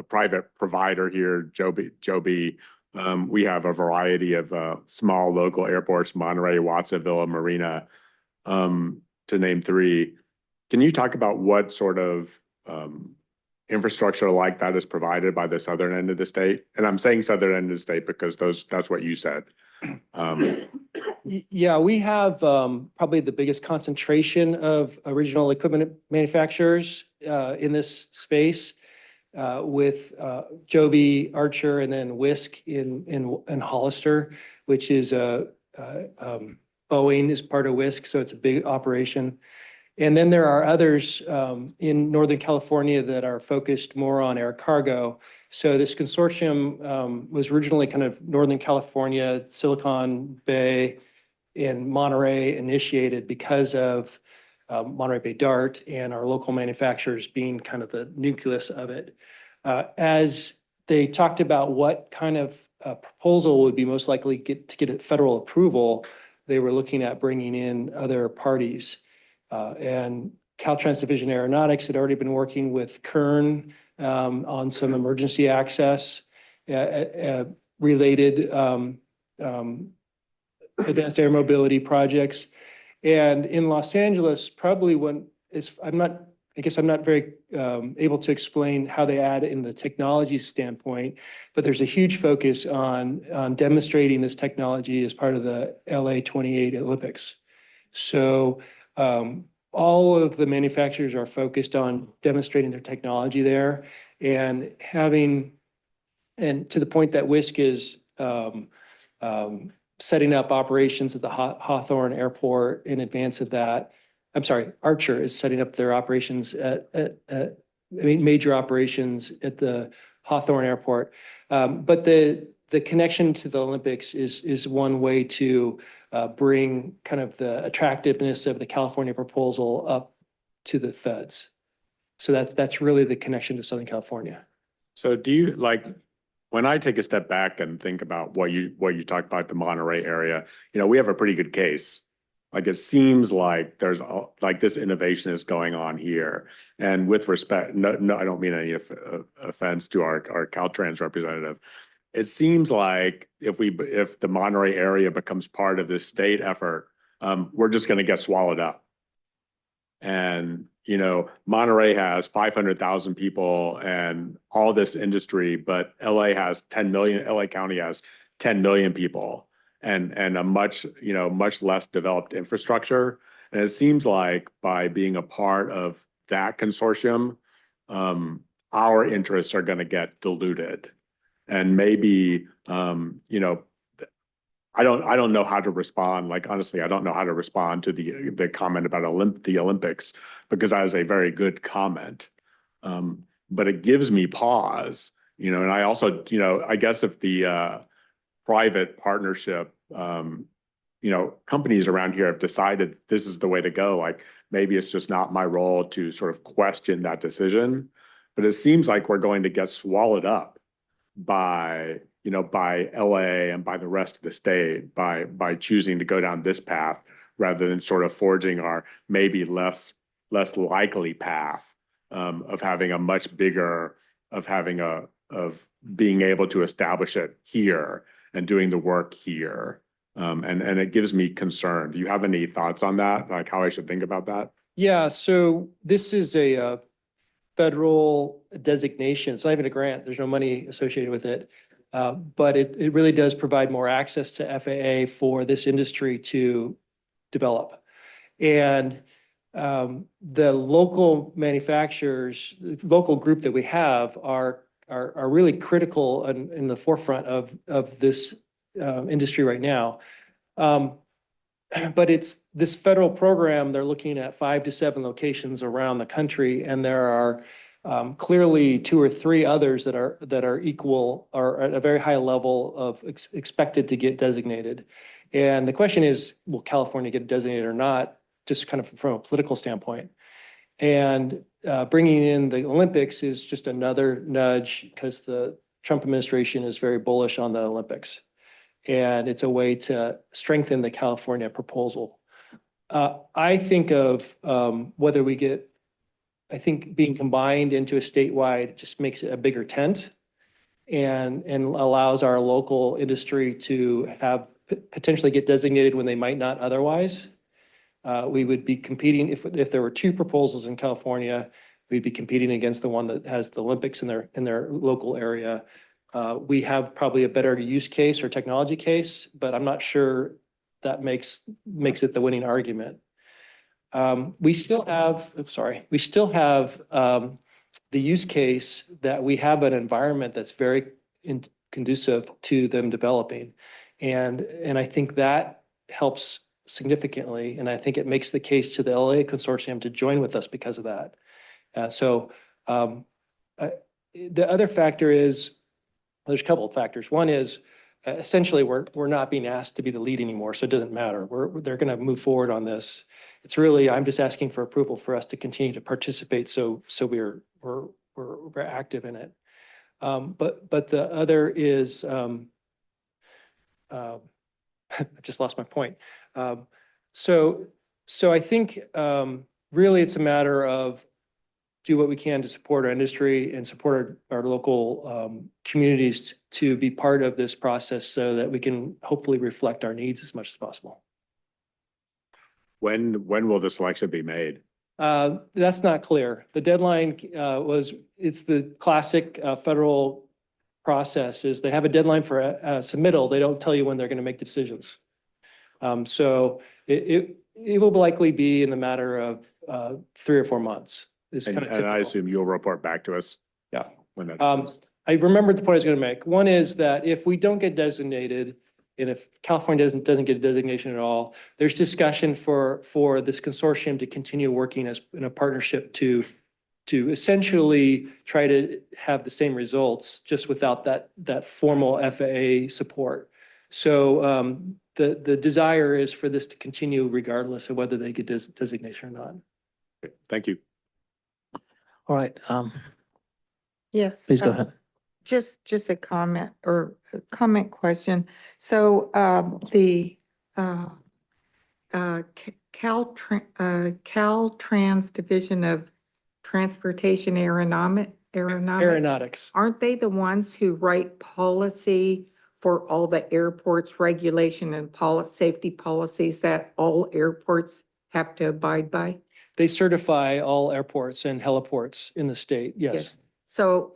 private provider here, Joby. We have a variety of small local airports, Monterey, Watsonville, Marina, to name three. Can you talk about what sort of infrastructure like that is provided by the southern end of the state? And I'm saying southern end of the state because that's what you said. Yeah, we have probably the biggest concentration of original equipment manufacturers in this space with Joby, Archer, and then Whisk in Hollister, which is Boeing is part of Whisk, so it's a big operation. And then there are others in Northern California that are focused more on air cargo. So this consortium was originally kind of Northern California, Silicon Bay, and Monterey initiated because of Monterey Bay DART and our local manufacturers being kind of the nucleus of it. As they talked about what kind of proposal would be most likely to get federal approval, they were looking at bringing in other parties. And Caltrans Division Aeronautics had already been working with Kern on some emergency access related advanced air mobility projects. And in Los Angeles, probably I'm not very able to explain how they add in the technology standpoint, but there's a huge focus on demonstrating this technology as part of the LA 28 Olympics. So all of the manufacturers are focused on demonstrating their technology there and to the point that Whisk is setting up operations at the Hawthorne Airport in advance of that. I'm sorry, Archer is setting up their operations major operations at the Hawthorne Airport. But the connection to the Olympics is one way to bring kind of the attractiveness of the California proposal up to the feds. So that's really the connection to Southern California. So do you when I take a step back and think about what you talked about the Monterey area, we have a pretty good case. Like it seems like there's like this innovation is going on here. And with respect, no, I don't mean any offense to our Caltrans representative. It seems like if the Monterey area becomes part of this state effort, we're just going to get swallowed up. And Monterey has 500,000 people and all this industry, but LA has 10 million. LA County has 10 million people and a much less developed infrastructure. And it seems like by being a part of that consortium, our interests are going to get diluted. And maybe I don't know how to respond. Like, honestly, I don't know how to respond to the comment about the Olympics, because that is a very good comment. But it gives me pause, and I also, I guess if the private partnership, companies around here have decided this is the way to go, like maybe it's just not my role to sort of question that decision. But it seems like we're going to get swallowed up by LA and by the rest of the state by choosing to go down this path rather than sort of forging our maybe less likely path of having a much bigger, of being able to establish it here and doing the work here. And it gives me concern. Do you have any thoughts on that? Like how I should think about that? Yeah, so this is a federal designation. It's not even a grant. There's no money associated with it. But it really does provide more access to FAA for this industry to develop. And the local manufacturers, local group that we have are really critical in the forefront of this industry right now. But it's this federal program, they're looking at 5 to 7 locations around the country, and there are clearly 2 or 3 others that are equal or at a very high level of expected to get designated. And the question is, will California get designated or not, just kind of from a political standpoint? And bringing in the Olympics is just another nudge because the Trump administration is very bullish on the Olympics. And it's a way to strengthen the California proposal. I think of whether we get, I think being combined into a statewide just makes it a bigger tent and allows our local industry to have potentially get designated when they might not otherwise. We would be competing, if there were 2 proposals in California, we'd be competing against the one that has the Olympics in their local area. We have probably a better use case or technology case, but I'm not sure that makes it the winning argument. We still have the use case that we have an environment that's very conducive to them developing. And I think that helps significantly. And I think it makes the case to the LA consortium to join with us because of that. The other factor is, there's a couple of factors. One is essentially we're not being asked to be the lead anymore, so it doesn't matter. They're going to move forward on this. It's really, I'm just asking for approval for us to continue to participate, so we're active in it. But the other is, I just lost my point. So I think really it's a matter of do what we can to support our industry and support our local communities to be part of this process so that we can hopefully reflect our needs as much as possible. When will the selection be made? That's not clear. The deadline it's the classic federal process is they have a deadline for a submittal. They don't tell you when they're going to make decisions. So it will likely be in the matter of 3 or 4 months. And I assume you'll report back to us. Yeah. When that I remembered the point I was going to make. One is that if we don't get designated, and if California doesn't get a designation at all, there's discussion for this consortium to continue working as in a partnership to essentially try to have the same results, just without that formal FAA support. So the desire is for this to continue regardless of whether they get designation or not. Thank you. All right. Yes. Please go ahead. just a comment or a comment question. So, the, Caltrans Division of Transportation Aeronautics, Aeronautics. aren't they the ones who write policy for all the airports, regulation and safety policies that all airports have to abide by? They certify all airports and heliports in the state, yes. So,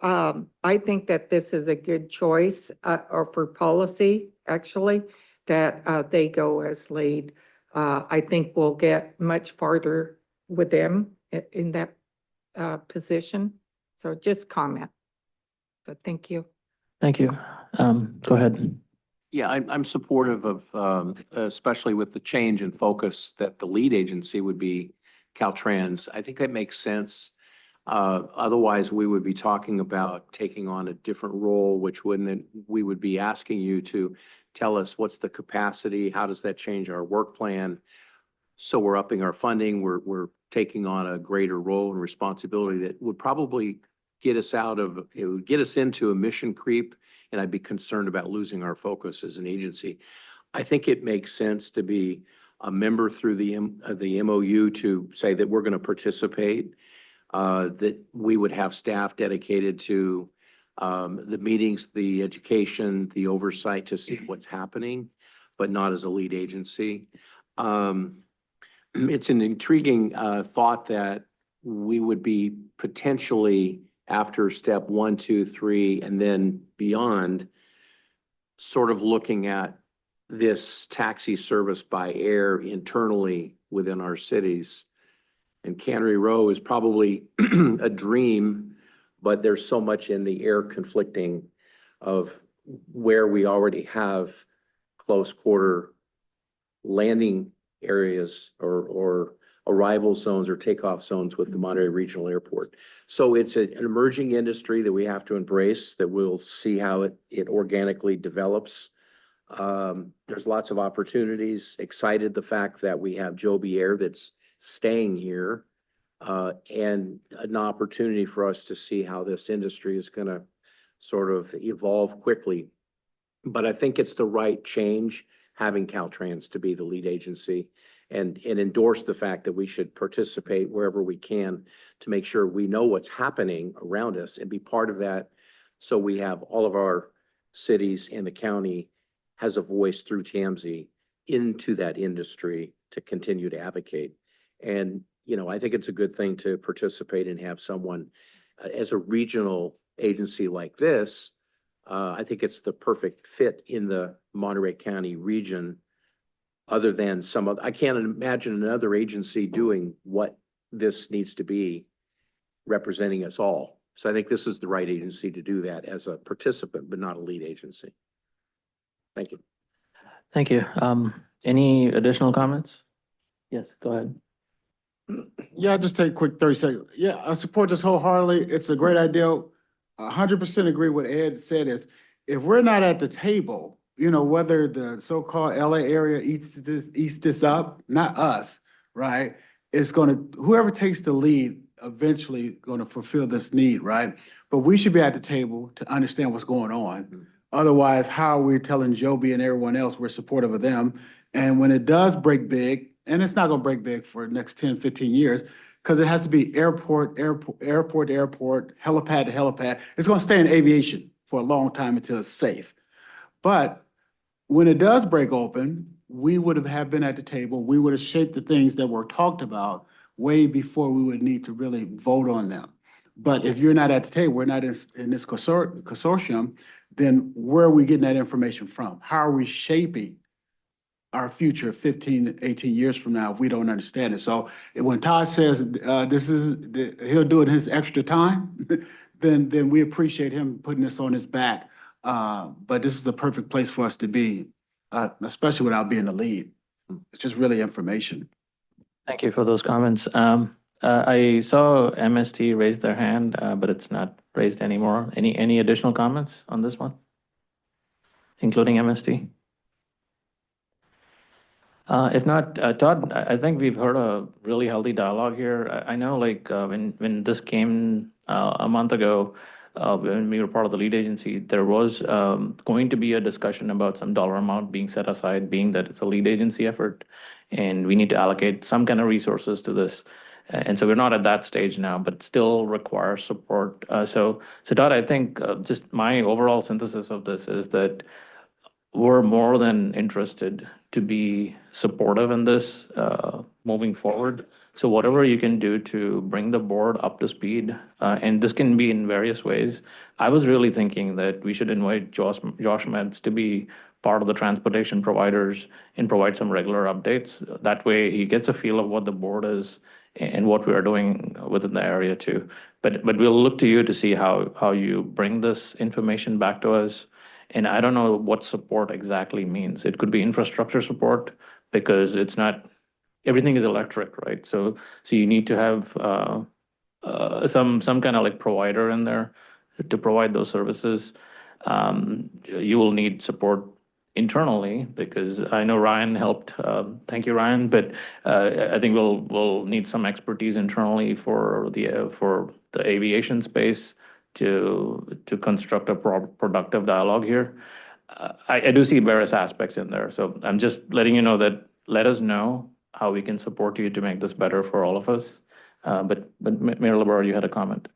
I think that this is a good choice, or for policy, actually, that, they go as lead. I think we'll get much farther with them in that, position. So just comment. So thank you. Thank you. Go ahead. Yeah, I'm supportive of, especially with the change in focus that the lead agency would be Caltrans. I think that makes sense. Otherwise, we would be talking about taking on a different role, which wouldn't, we would be asking you to tell us what's the capacity, how does that change our work plan? So we're upping our funding, we're taking on a greater role and responsibility that would probably get us it would get us into a mission creep, and I'd be concerned about losing our focus as an agency. I think it makes sense to be a member through the MOU to say that we're going to participate, that we would have staff dedicated to the meetings, the education, the oversight to see what's happening, but not as a lead agency. It's an intriguing thought that we would be potentially after step 1, 2, 3, and then beyond, sort of looking at this taxi service by air internally within our cities. And Cannery Row is probably a dream, but there's so much in the air conflicting of where we already have close quarter landing areas or arrival zones or takeoff zones with the Monterey Regional Airport. So it's an emerging industry that we have to embrace, that we'll see how it organically develops. There's lots of opportunities. Excited the fact that we have Joby Air that's staying here, and an opportunity for us to see how this industry is going to sort of evolve quickly. But I think it's the right change, having Caltrans to be the lead agency and endorse the fact that we should participate wherever we can to make sure we know what's happening around us and be part of that. So we have all of our cities and the county has a voice through TAMC into that industry to continue to advocate. And, you know, I think it's a good thing to participate and have someone as a regional agency like this. I think it's the perfect fit in the Monterey County region, other than some of, I can't imagine another agency doing what this needs to be, representing us all. So I think this is the right agency to do that as a participant, but not a lead agency. Thank you. Thank you. Any additional comments? Yes, go ahead. Yeah, I'll just take a quick 30 seconds. Yeah, I support this wholeheartedly. It's a great idea. 100% agree with Ed said is, if we're not at the table, you know, whether the so-called LA area eats this up, not us, right? It's gonna, whoever takes the lead eventually gonna fulfill this need, right? But we should be at the table to understand what's going on. Otherwise, how are we telling Joby and everyone else we're supportive of them? And when it does break big, and it's not gonna break big for the next 10, 15 years, because it has to be airport to airport, helipad to helipad. It's gonna stay in aviation for a long time until it's safe. But when it does break open, we would have been at the table. We would have shaped the things that were talked about way before we would need to really vote on them. But if you're not at the table, we're not in this consortium, then where are we getting that information from? How are we shaping our future 15, 18 years from now if we don't understand it? So when Todd says he'll do it in his extra time, then we appreciate him putting this on his back. But this is a perfect place for us to be, especially without being the lead. It's just really information. Thank you for those comments. I saw MST raise their hand, but it's not raised anymore. Any additional comments on this one, including MST? If not, Todd, I think we've heard a really healthy dialogue here. I know, like, when this came a month ago, when we were part of the lead agency, there was going to be a discussion about some dollar amount being set aside, being that it's a lead agency effort, and we need to allocate some kind of resources to this. And so we're not at that stage now, but still requires support. So Todd, I think just my overall synthesis of this is that we're more than interested to be supportive in this moving forward. So whatever you can do to bring the board up to speed, and this can be in various ways. I was really thinking that we should invite Josh Metz to be part of the transportation providers and provide some regular updates. That way he gets a feel of what the board is and what we are doing within the area too. But we'll look to you to see how you bring this information back to us. And I don't know what support exactly means. It could be infrastructure support because it's not, everything is electric, right? So you need to have some kind of like provider in there to provide those services. You will need support internally because I know Ryan helped. Thank you, Ryan. But I think we'll need some expertise internally for the aviation space to construct a productive dialogue here. I do see various aspects in there. So I'm just letting you know that let us know how we can support you to make this better for all of us. But Mayor LeBar, you had a comment.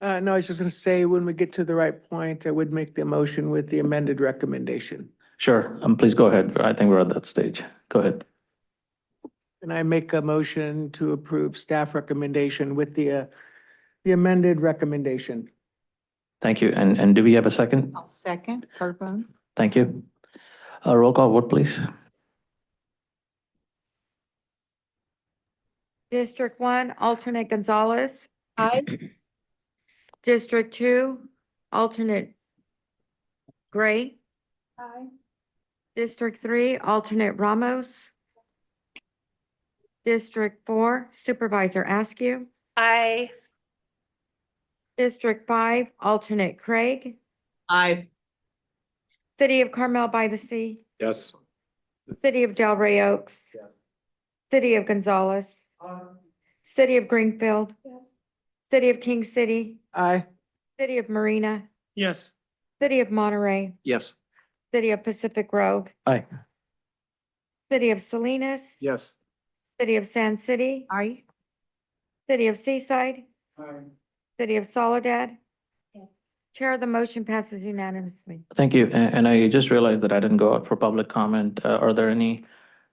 No, I was just gonna say, when we get to the right point, I would make the motion with the amended recommendation. Sure. Please go ahead. I think we're at that stage. Go ahead. And I make a motion to approve staff recommendation with the amended recommendation. Thank you. And do we have a second? I'll second, Carbone. Thank you. Roll call vote, please. District 1, alternate Gonzalez. Aye. District 2, alternate Gray. Aye. District 3, alternate Ramos. District 4, Supervisor Askew. Aye. District 5, alternate Craig. Aye. City of Carmel by the Sea. Yes. City of Delray Oaks. Yeah. City of Gonzalez. City of Greenfield. Yes. City of King City. Aye. City of Marina. Yes. City of Monterey. Yes. City of Pacific Grove. Aye. City of Salinas. Yes. City of Sand City. Aye. City of Seaside. Aye. City of Soledad. Yes. Chair, the motion passes unanimously. Thank you. And I just realized that I didn't go out for public comment. Are there any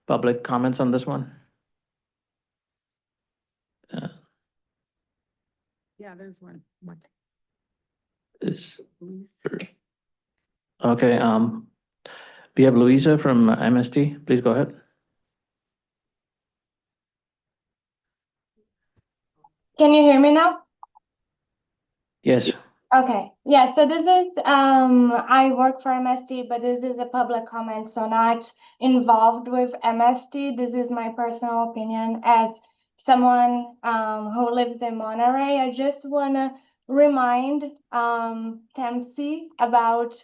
public comments on this one? Yeah, there's one. Okay, we have Louisa from MST. Please go ahead. Can you hear me now? Yes. Okay. Yeah, so this is I work for MST, but this is a public comment, so not involved with MST. This is my personal opinion as someone who lives in Monterey. I just want to remind TAMC about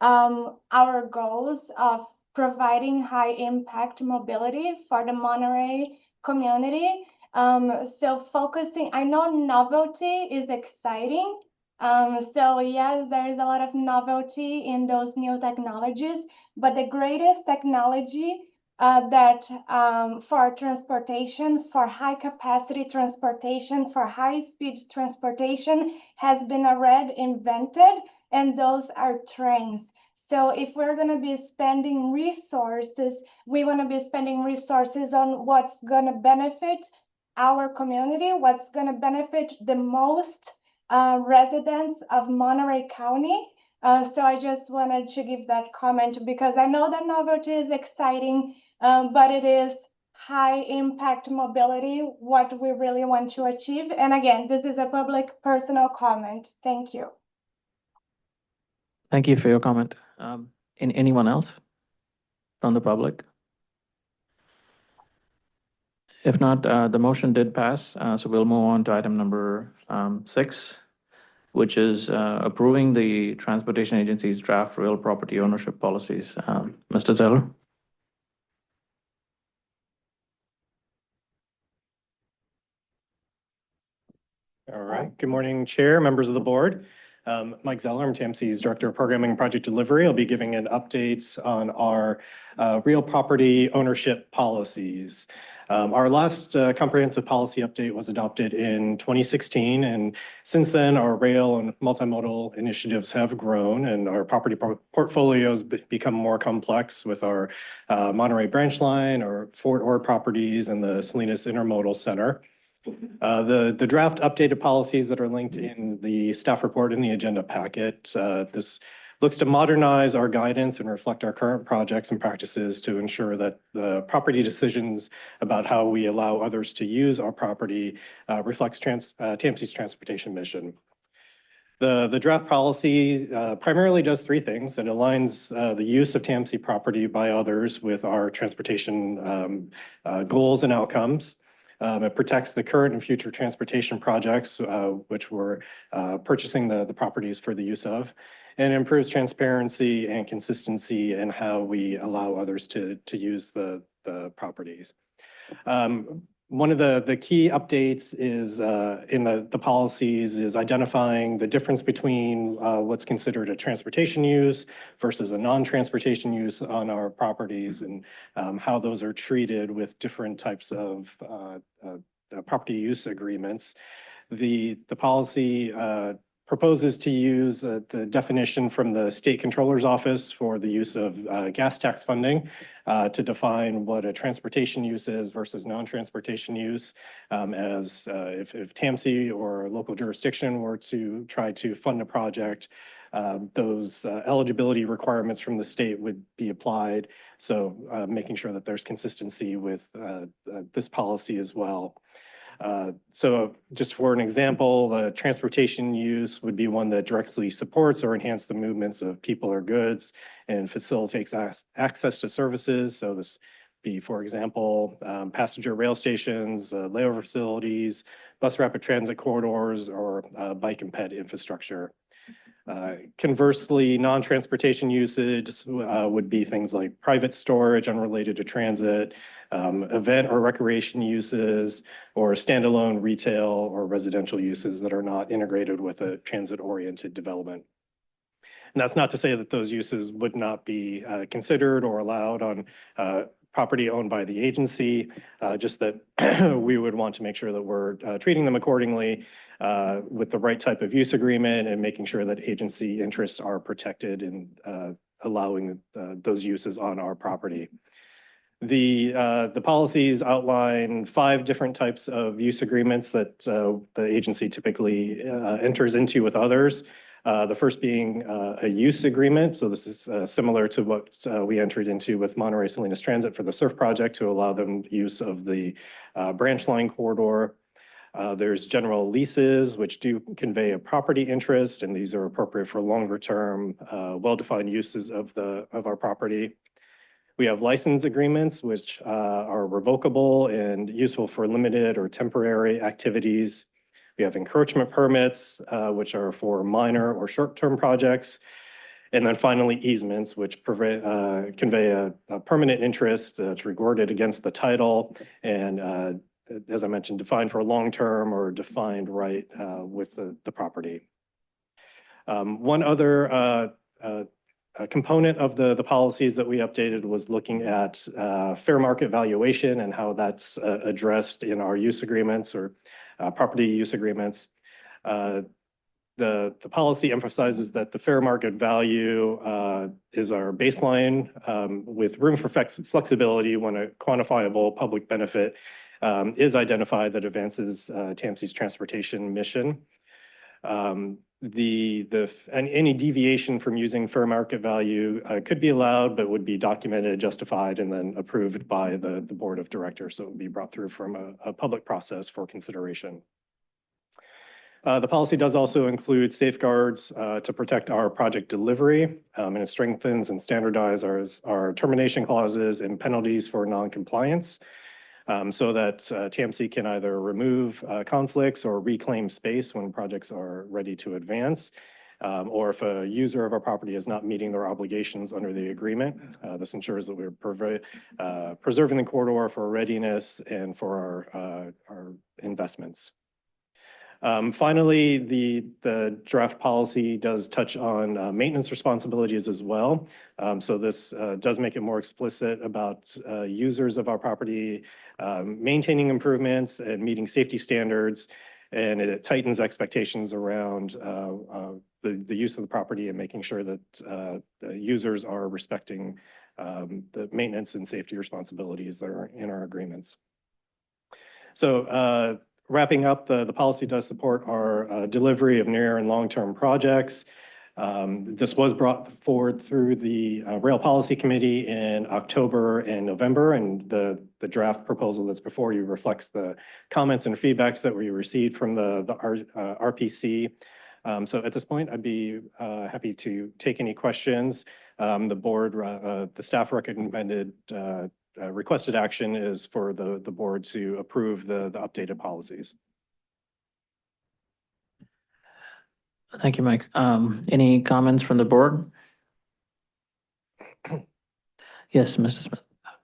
our goals of providing high impact mobility for the Monterey community. So focusing, I know novelty is exciting. So yes, there is a lot of novelty in those new technologies, but the greatest technology that for transportation, for high capacity transportation, for high speed transportation has been already invented, and those are trains. So if we're going to be spending resources, we want to be spending resources on what's going to benefit our community, what's going to benefit the most residents of Monterey County. So I just wanted to give that comment because I know that novelty is exciting, but it is high impact mobility, what we really want to achieve. And again, this is a public personal comment. Thank you. Thank you for your comment. Anyone else from the public? If not, the motion did pass, so we'll move on to item number 6, which is approving the transportation agency's draft real property ownership policies. Mr. Zeller? All right. Good morning, Chair, members of the board. Mike Zeller, I'm TAMC's Director of Programming and Project Delivery. I'll be giving an update on our real property ownership policies. Our last comprehensive policy update was adopted in 2016, and since then, our rail and multimodal initiatives have grown, and our property portfolios become more complex with our Monterey branch line, our Fort Ord properties, and the Salinas Intermodal Center. The draft updated policies that are linked in the staff report in the agenda packet. This looks to modernize our guidance and reflect our current projects and practices to ensure that the property decisions about how we allow others to use our property reflects TAMC's transportation mission. The draft policy primarily does three things. It aligns the use of TAMC property by others with our transportation goals and outcomes. It protects the current and future transportation projects, which we're purchasing the properties for the use of, and improves transparency and consistency in how we allow others to use the properties. One of the key updates is in the policies is identifying the difference between what's considered a transportation use versus a non-transportation use on our properties, and how those are treated with different types of property use agreements. The policy proposes to use the definition from the State Controller's Office for the use of gas tax funding to define what a transportation use is versus non-transportation use. As if TAMC or a local jurisdiction were to try to fund a project, those eligibility requirements from the state would be applied. So making sure that there's consistency with this policy as well. So just for an example, the transportation use would be one that directly supports or enhances the movements of people or goods and facilitates access to services. So this be, for example, passenger rail stations, layover facilities, bus rapid transit corridors, or bike and ped infrastructure. Conversely, non-transportation usage would be things like private storage unrelated to transit, event or recreation uses, or standalone retail or residential uses that are not integrated with a transit-oriented development. And that's not to say that those uses would not be considered or allowed on property owned by the agency, just that we would want to make sure that we're treating them accordingly with the right type of use agreement and making sure that agency interests are protected in allowing those uses on our property. The policies outline 5 different types of use agreements that the agency typically enters into with others. The first being a use agreement. So this is similar to what we entered into with Monterey Salinas Transit for the SURF project to allow them use of the branch line corridor. There's general leases, which do convey a property interest, and these are appropriate for longer term, well-defined uses of our property. We have license agreements, which are revocable and useful for limited or temporary activities. We have encroachment permits, which are for minor or short-term projects. And then finally, easements, which convey a permanent interest that's recorded against the title and, as I mentioned, defined for long-term or defined right with the property. One other component of the policies that we updated was looking at fair market valuation and how that's addressed in our use agreements or property use agreements. The policy emphasizes that the fair market value is our baseline with room for flexibility when a quantifiable public benefit is identified that advances TAMC's transportation mission. Any deviation from using fair market value could be allowed, but would be documented, justified, and then approved by the board of directors. So it would be brought through from a public process for consideration. The policy does also include safeguards to protect our project delivery, and it strengthens and standardizes our termination clauses and penalties for non-compliance. So that TAMC can either remove conflicts or reclaim space when projects are ready to advance, or if a user of our property is not meeting their obligations under the agreement. This ensures that we're preserving the corridor for readiness and for our investments. Finally, the draft policy does touch on maintenance responsibilities as well. So this does make it more explicit about users of our property maintaining improvements and meeting safety standards. And it tightens expectations around the use of the property and making sure that the users are respecting the maintenance and safety responsibilities that are in our agreements. So wrapping up, the policy does support our delivery of near and long-term projects. This was brought forward through the Rail Policy Committee in October and November, and the draft proposal that's before you reflects the comments and feedbacks that we received from the RPC. So at this point, I'd be happy to take any questions. The staff recommended requested action is for the board to approve the updated policies. Thank you, Mike. Any comments from the board? Yes, Mr. Smith.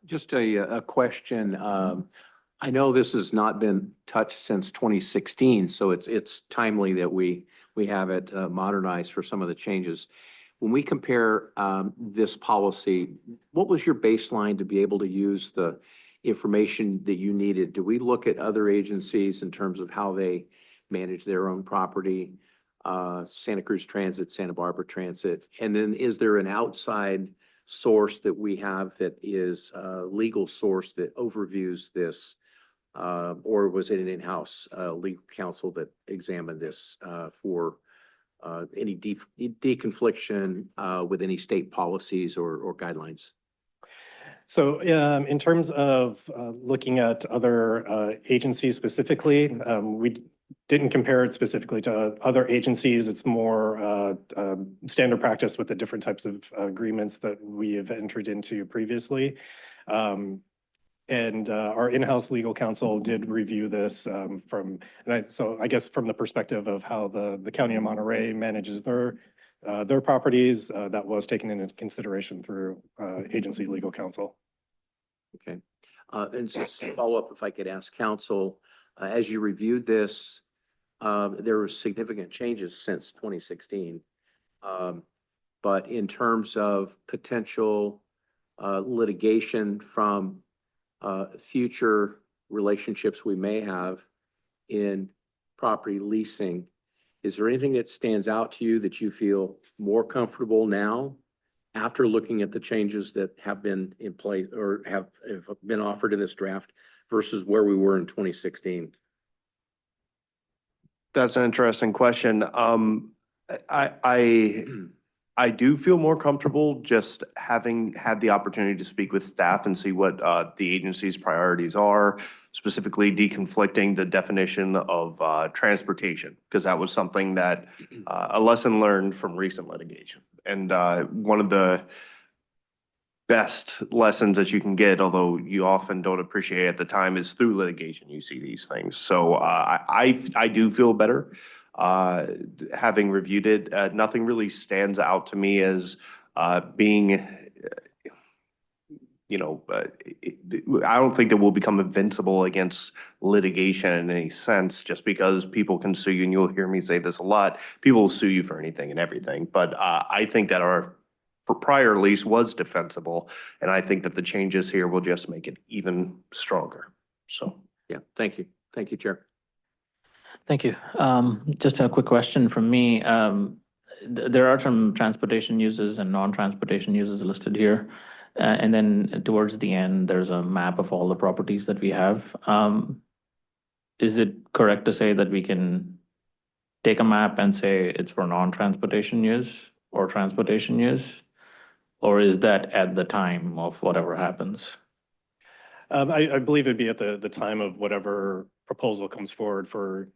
Just a question. I know this has not been touched since 2016, so it's timely that we have it modernized for some of the changes. When we compare this policy, what was your baseline to be able to use the information that you needed? Do we look at other agencies in terms of how they manage their own property? Santa Cruz Transit, Santa Barbara Transit, and then is there an outside source that we have that is a legal source that overviews this, or was it an in-house legal counsel that examined this for any deconfliction with any state policies or guidelines? So in terms of looking at other agencies specifically, we didn't compare it specifically to other agencies. It's more standard practice with the different types of agreements that we have entered into previously. And our in-house legal counsel did review this so I guess from the perspective of how the County of Monterey manages their properties, that was taken into consideration through agency legal counsel. Okay. And just to follow up, if I could ask counsel, as you reviewed this, there were significant changes since 2016. But in terms of potential litigation from future relationships we may have in property leasing, is there anything that stands out to you that you feel more comfortable now after looking at the changes that have been in place or have been offered in this draft versus where we were in 2016? That's an interesting question. I do feel more comfortable just having had the opportunity to speak with staff and see what the agency's priorities are, specifically deconflicting the definition of transportation, because that was something that a lesson learned from recent litigation. And one of the best lessons that you can get, although you often don't appreciate at the time, is through litigation you see these things. So I do feel better having reviewed it. Nothing really stands out to me as being, I don't think that we'll become invincible against litigation in any sense, just because people can sue you, and you'll hear me say this a lot. People will sue you for anything and everything. But I think that our prior lease was defensible, and I think that the changes here will just make it even stronger. So, yeah, thank you. Thank you, Chair. Thank you. Just a quick question from me. There are some transportation uses and non-transportation uses listed here. And then towards the end, there's a map of all the properties that we have. Is it correct to say that we can take a map and say it's for non-transportation use or transportation use? Or is that at the time of whatever happens? I believe it'd be at the time of whatever proposal comes forward for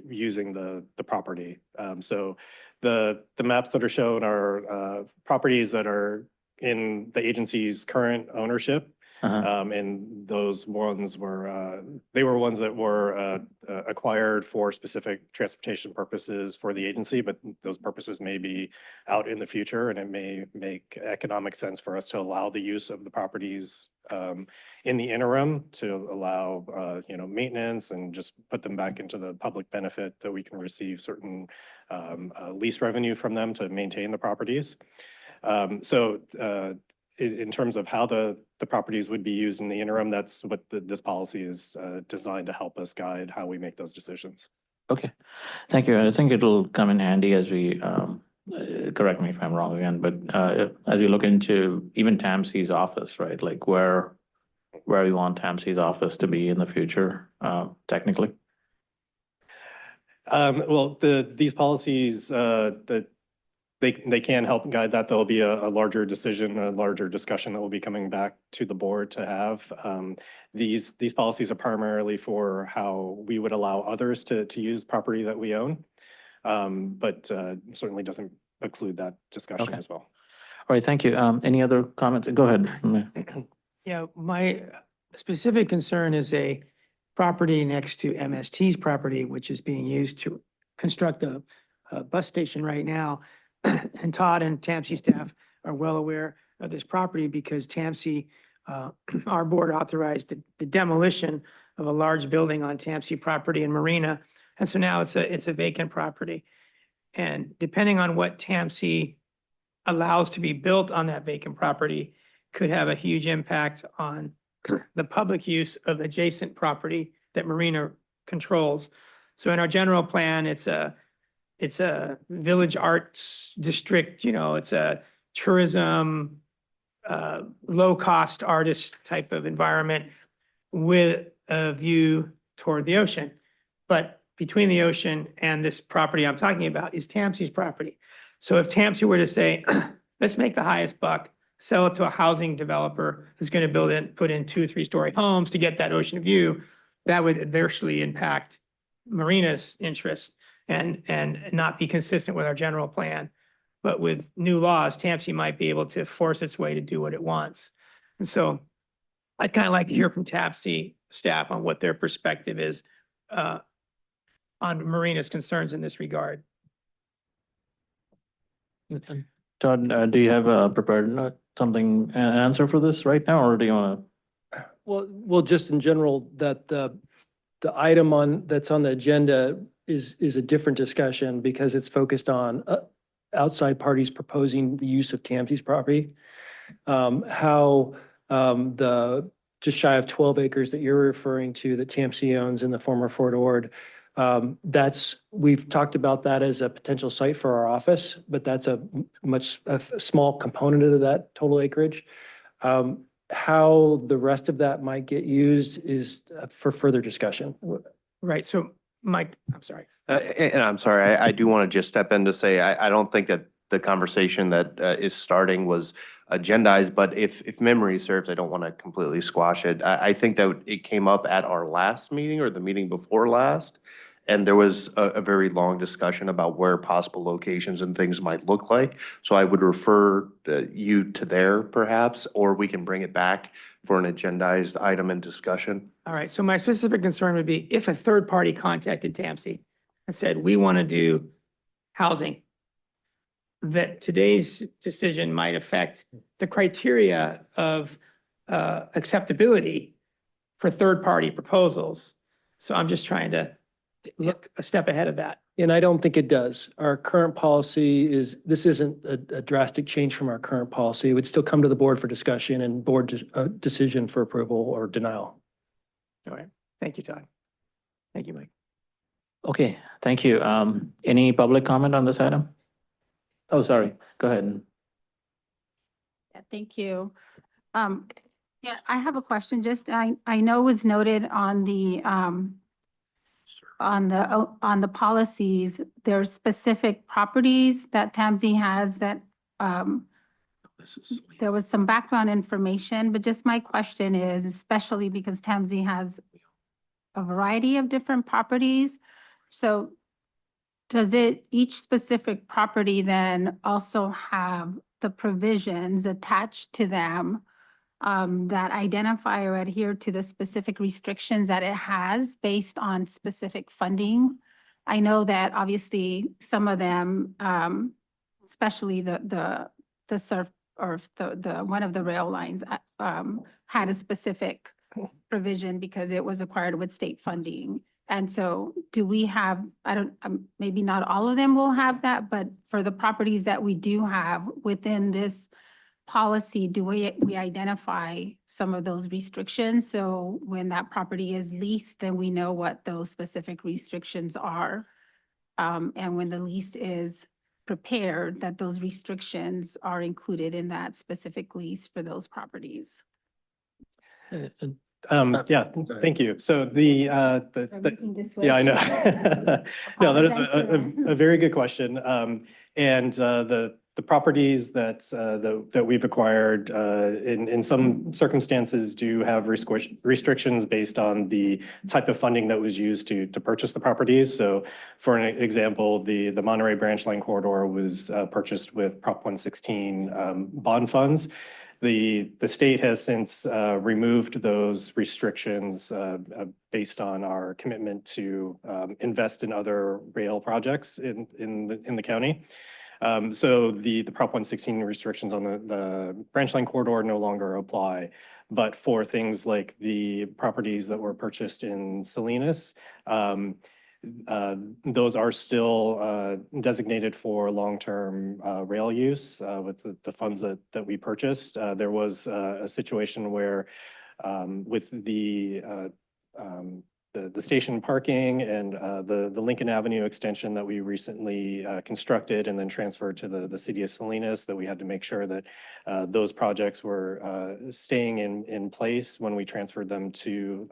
using the property. So the maps that are shown are properties that are in the agency's current ownership. And those ones were, they were ones that were acquired for specific transportation purposes for the agency, but those purposes may be out in the future, and it may make economic sense for us to allow the use of the properties in the interim to allow, maintenance and just put them back into the public benefit that we can receive certain lease revenue from them to maintain the properties. In terms of how the properties would be used in the interim, that's what this policy is designed to help us guide how we make those decisions. Okay, thank you. I think it'll come in handy as we, correct me if I'm wrong again, but as you look into even TAMC's office, right? Like where you want TAMC's office to be in the future, technically? Well, these policies, they can help guide that. There'll be a larger decision, a larger discussion that will be coming back to the board to have. These policies are primarily for how we would allow others to use property that we own, but certainly doesn't include that discussion as well. All right, thank you. Any other comments? Go ahead. Yeah, my specific concern is a property next to MST's property, which is being used to construct a bus station right now. And Todd and TAMC staff are well aware of this property because TAMC, our board authorized the demolition of a large building on TAMC property in Marina. And so now it's a vacant property. And depending on what TAMC allows to be built on that vacant property could have a huge impact on the public use of adjacent property that Marina controls. So in our general plan, it's a village arts district, it's a tourism, low-cost artist type of environment with a view toward the ocean. But between the ocean and this property I'm talking about is TAMC's property. So if TAMC were to say, let's make the highest buck, sell it to a housing developer who's going to put in 2-3-story homes to get that ocean view, that would adversely impact Marina's interest and not be consistent with our general plan. But with new laws, TAMC might be able to force its way to do what it wants. And so I'd kind of like to hear from TAMC staff on what their perspective is on Marina's concerns in this regard. Todd, do you have a prepared an answer for this right now, or do you want to? Well, just in general, that the item that's on the agenda is a different discussion because it's focused on outside parties proposing the use of TAMC's property. How the just shy of 12 acres that you're referring to that TAMC owns in the former Fort Ord, we've talked about that as a potential site for our office, but that's a small component of that total acreage. How the rest of that might get used is for further discussion. Right. So Mike, I'm sorry. And I'm sorry, I do want to just step in to say, I don't think that the conversation that is starting was agendized, but if memory serves, I don't want to completely squash it. I think that it came up at our last meeting or the meeting before last, and there was a very long discussion about where possible locations and things might look like. So I would refer you to there perhaps, or we can bring it back for an agendized item in discussion. All right. So my specific concern would be if a third party contacted TAMC and said, we want to do housing, that today's decision might affect the criteria of acceptability for third party proposals. So I'm just trying to look a step ahead of that. And I don't think it does. Our current policy this isn't a drastic change from our current policy. It would still come to the board for discussion and board decision for approval or denial. All right. Thank you, Todd. Thank you, Mike. Okay, thank you. Any public comment on this item? Oh, sorry. Go ahead. Yeah, thank you. Yeah, I have a question. Just I know it was noted on the policies, there's specific properties that TAMC has that there was some background information, but just my question is, especially because TAMC has a variety of different properties. So does each specific property then also have the provisions attached to them that identify or adhere to the specific restrictions that it has based on specific funding. I know that obviously some of them, especially the surf or the one of the rail lines, had a specific provision because it was acquired with state funding. And so do we have, I don't, maybe not all of them will have that, but for the properties that we do have within this policy, do we identify some of those restrictions? So when that property is leased, then we know what those specific restrictions are. And when the lease is prepared, that those restrictions are included in that specific lease for those properties. Yeah, thank you. So yeah, I know. No, that is a very good question. And the properties that we've acquired in some circumstances do have restrictions based on the type of funding that was used to purchase the properties. So for an example, the Monterey Branch Line corridor was purchased with Prop 116 bond funds. The state has since removed those restrictions based on our commitment to invest in other rail projects in the county. So the Prop 116 restrictions on the branch line corridor no longer apply. But for things like the properties that were purchased in Salinas, those are still designated for long-term rail use with the funds that we purchased. There was a situation where with the station parking and the Lincoln Avenue extension that we recently constructed and then transferred to the city of Salinas, that we had to make sure that those projects were staying in place when we transferred them to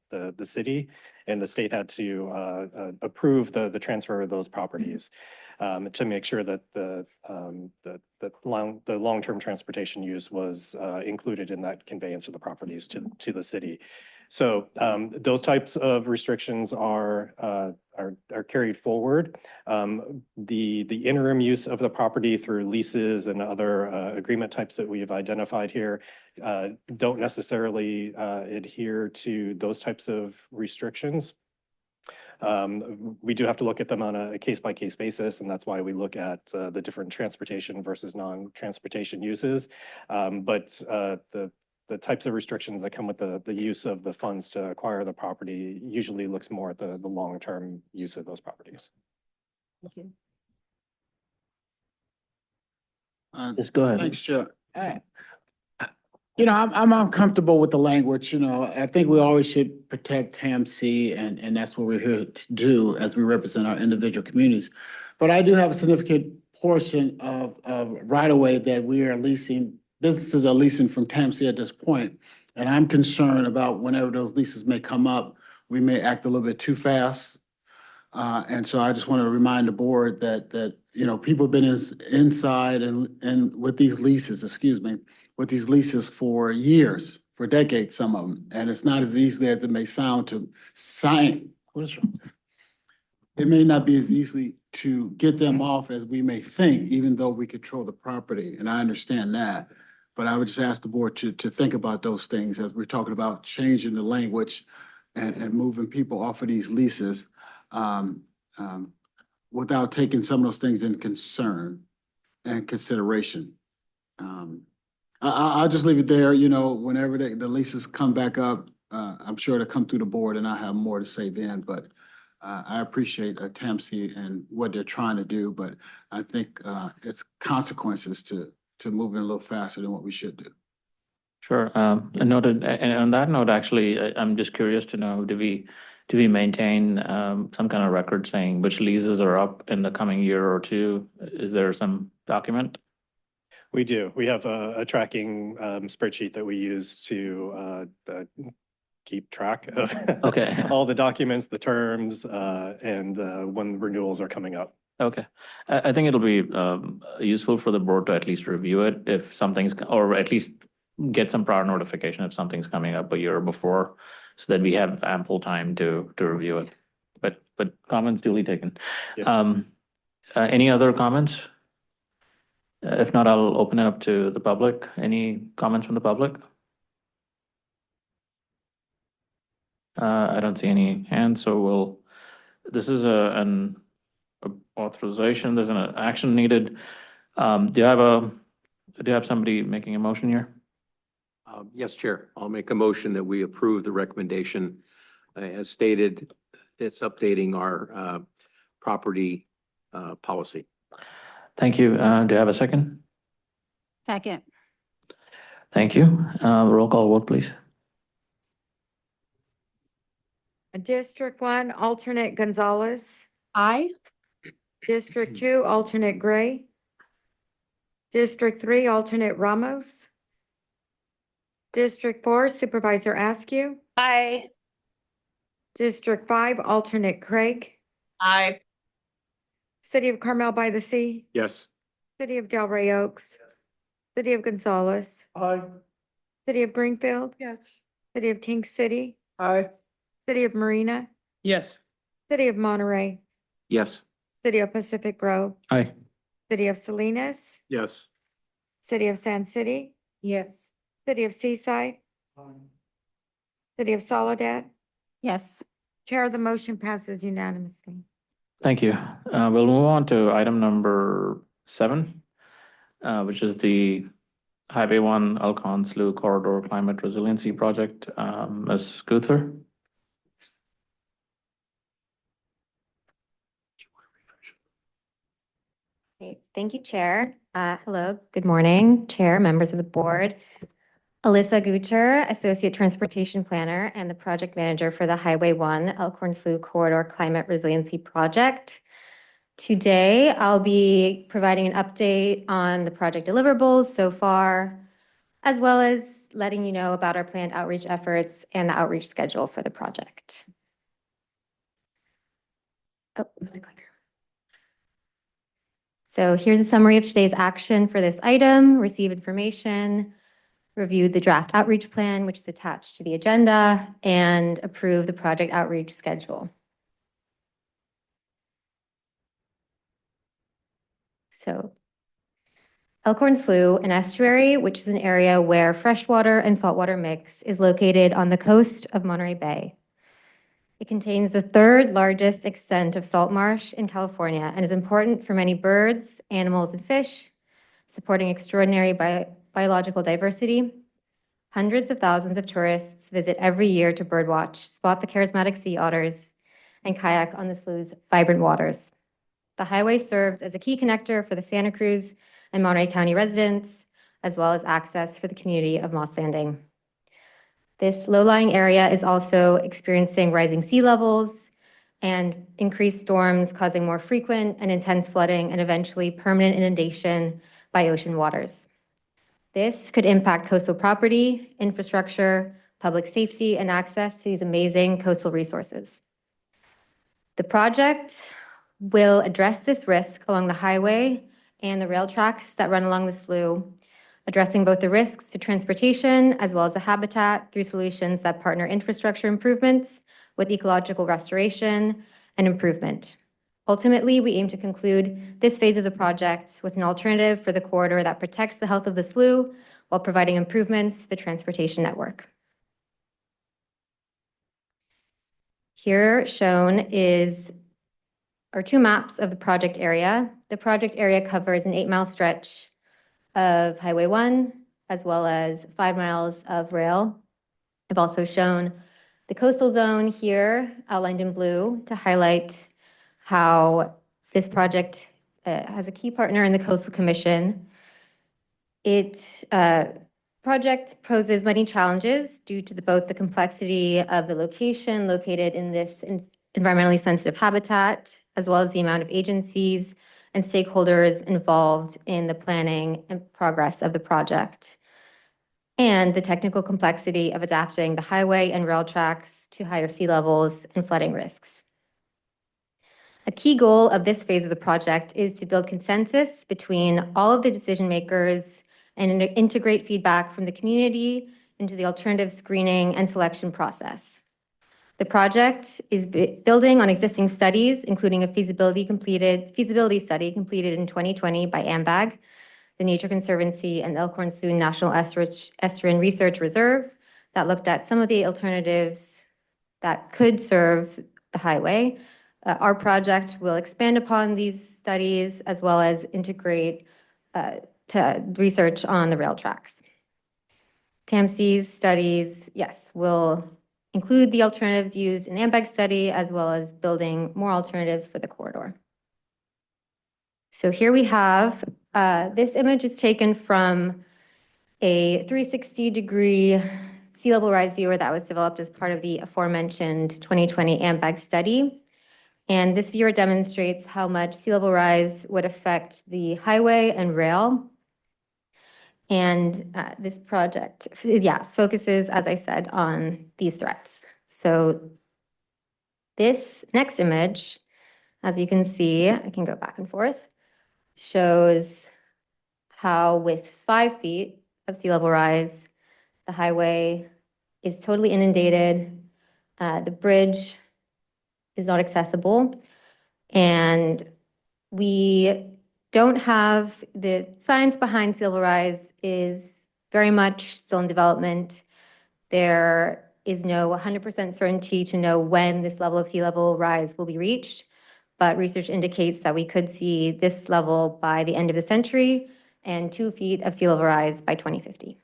the city, and the state had to approve the transfer of those properties to make sure that the long-term transportation use was included in that conveyance of the properties to the city. So those types of restrictions are carried forward. The interim use of the property through leases and other agreement types that we have identified here don't necessarily adhere to those types of restrictions. We do have to look at them on a case-by-case basis, and that's why we look at the different transportation versus non-transportation uses. But the types of restrictions that come with the use of the funds to acquire the property usually looks more at the long-term use of those properties. Thank you. Just go ahead. Thanks, Chair. You know, I'm uncomfortable with the language. You know, I think we always should protect TAMC, and that's what we're here to do as we represent our individual communities. But I do have a significant portion of right-of-way that we are leasing. Businesses are leasing from TAMC at this point, and I'm concerned about whenever those leases may come up, we may act a little bit too fast. And so I just want to remind the board that you know, people have been inside and with these leases, with these leases for years, for decades, some of them, and it's not as easy as it may sound to sign. What is wrong? It may not be as easy to get them off as we may think, even though we control the property, and I understand that. But I would just ask the board to think about those things as we're talking about changing the language and moving people off of these leases without taking some of those things into concern and consideration. I'll just leave it there. You know, whenever the leases come back up, I'm sure it'll come through the board and I'll have more to say then. But I appreciate TAMC and what they're trying to do, but I think it's consequences to moving a little faster than what we should do. Sure. Noted. And on that note, actually, I'm just curious to know, do we maintain some kind of record saying which leases are up in the coming year or two? Is there some document? We do. We have a tracking spreadsheet that we use to keep track of all the documents, the terms, and when renewals are coming up. Okay. I think it'll be useful for the board to at least review it if something's, or at least get some prior notification if something's coming up a year before, so that we have ample time to review it. But comments duly taken. Yeah. Any other comments? If not, I'll open it up to the public. Any comments from the public? I don't see any hands, so this is an authorization, there's an action needed. Do you have somebody making a motion here? Yes, Chair. I'll make a motion that we approve the recommendation as stated. It's updating our property policy. Thank you. Do you have a second? Second. Thank you. Roll call vote, please. District 1, alternate Gonzalez. Aye. District 2, alternate Gray. District 3, alternate Ramos. District 4, Supervisor Askew. Aye. District 5, alternate Craig. Aye. City of Carmel by the Sea. Yes. City of Delray Oaks. City of Gonzales. Aye. City of Greenfield. Yes. City of King City. Aye. City of Marina. Yes. City of Monterey. Yes. City of Pacific Grove. Aye. City of Salinas. Yes. City of Sand City. Yes. City of Seaside. City of Soledad. Yes. Chair, the motion passes unanimously. Thank you. We'll move on to item number 7, which is the Highway 1 Elkhorn Slough Corridor Climate Resiliency Project. Ms. Guther? Great. Thank you, Chair. Hello, good morning, Chair, members of the board. Alyssa Gucher, Associate Transportation Planner and the Project Manager for the Highway 1 Elkhorn Slough Corridor Climate Resiliency Project. Today, I'll be providing an update on the project deliverables so far, as well as letting you know about our planned outreach efforts and the outreach schedule for the project. Oh, my clicker. So here's a summary of today's action for this item: receive information, review the draft outreach plan, which is attached to the agenda, and approve the project outreach schedule. So Elkhorn Slough, an estuary, which is an area where freshwater and saltwater mix, is located on the coast of Monterey Bay. It contains the 3rd largest extent of salt marsh in California and is important for many birds, animals, and fish, supporting extraordinary biological diversity. Hundreds of thousands of tourists visit every year to birdwatch, spot the charismatic sea otters, and kayak on the slough's vibrant waters. The highway serves as a key connector for the Santa Cruz and Monterey County residents, as well as access for the community of Moss Landing. This low-lying area is also experiencing rising sea levels and increased storms, causing more frequent and intense flooding and eventually permanent inundation by ocean waters. This could impact coastal property, infrastructure, public safety, and access to these amazing coastal resources. The project will address this risk along the highway and the rail tracks that run along the slough, addressing both the risks to transportation as well as the habitat through solutions that partner infrastructure improvements with ecological restoration and improvement. Ultimately, we aim to conclude this phase of the project with an alternative for the corridor that protects the health of the slough while providing improvements to the transportation network. Here shown are 2 maps of the project area. The project area covers an 8-mile stretch of Highway 1, as well as 5 miles of rail. I've also shown the coastal zone here outlined in blue to highlight how this project has a key partner in the Coastal Commission. It project poses many challenges due to both the complexity of the location located in this environmentally sensitive habitat, as well as the amount of agencies and stakeholders involved in the planning and progress of the project, and the technical complexity of adapting the highway and rail tracks to higher sea levels and flooding risks. A key goal of this phase of the project is to build consensus between all of the decision makers and integrate feedback from the community into the alternative screening and selection process. The project is building on existing studies, including a feasibility study completed in 2020 by AMBAG, the Nature Conservancy, and Elkhorn Slough National Estuarine Research Reserve that looked at some of the alternatives that could serve the highway. Our project will expand upon these studies as well as integrate to research on the rail tracks. TAMC's studies, yes, will include the alternatives used in the AMBEG study as well as building more alternatives for the corridor. So here we have, this image is taken from a 360-degree sea level rise viewer that was developed as part of the aforementioned 2020 AMBEG study. And this viewer demonstrates how much sea level rise would affect the highway and rail. And this project, focuses, as I said, on these threats. So this next image, as you can see, I can go back and forth, shows how with 5 feet of sea level rise, the highway is totally inundated. The bridge is not accessible. And we don't have the science behind sea level rise is very much still in development. There is no 100% certainty to know when this level of sea level rise will be reached, but research indicates that we could see this level by the end of the century and 2 feet of sea level rise by 2050.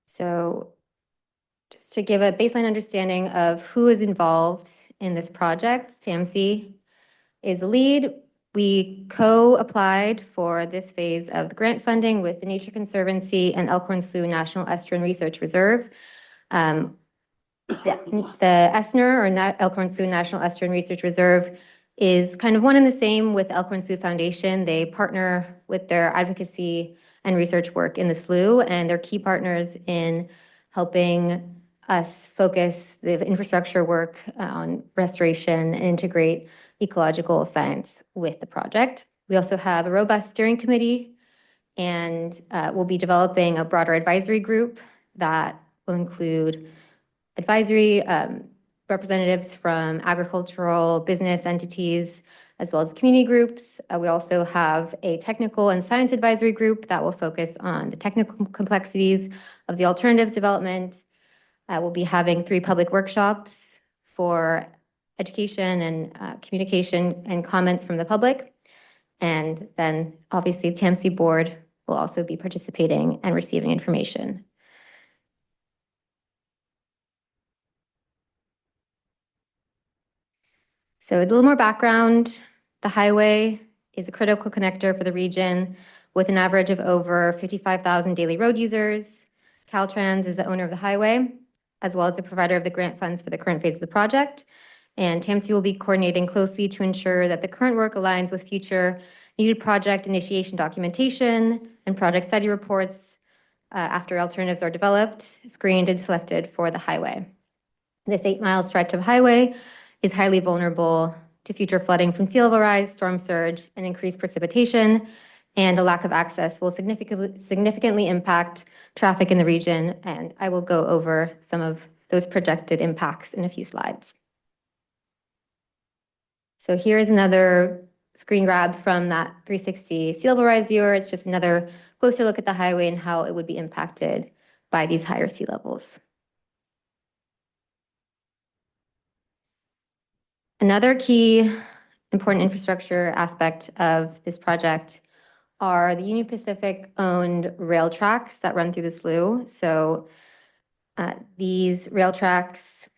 So just to give a baseline understanding of who is involved in this project, TAMC is the lead. We co-applied for this phase of the grant funding with the Nature Conservancy and Elkhorn Slough National Estuarine Research Reserve. The ESNR, or Elkhorn Slough National Estuarine Research Reserve, is kind of one and the same with Elkhorn Slough Foundation. They partner with their advocacy and research work in the slough, and they're key partners in helping us focus the infrastructure work on restoration and integrate ecological science with the project. We also have a robust steering committee, and we'll be developing a broader advisory group that will include advisory representatives from agricultural business entities, as well as community groups. We also have a technical and science advisory group that will focus on the technical complexities of the alternatives development. We'll be having 3 public workshops for education and communication and comments from the public. And then obviously TAMC board will also be participating and receiving information. So a little more background, the highway is a critical connector for the region with an average of over 55,000 daily road users. Caltrans is the owner of the highway, as well as the provider of the grant funds for the current phase of the project. And TAMC will be coordinating closely to ensure that the current work aligns with future needed project initiation documentation and project study reports after alternatives are developed, screened, and selected for the highway. This 8-mile stretch of highway is highly vulnerable to future flooding from sea level rise, storm surge, and increased precipitation, and a lack of access will significantly impact traffic in the region, and I will go over some of those projected impacts in a few slides. So here is another screen grab from that 360 sea level rise viewer. It's just another closer look at the highway and how it would be impacted by these higher sea levels. Another key important infrastructure aspect of this project are the Union Pacific owned rail tracks that run through the slough. So these rail tracks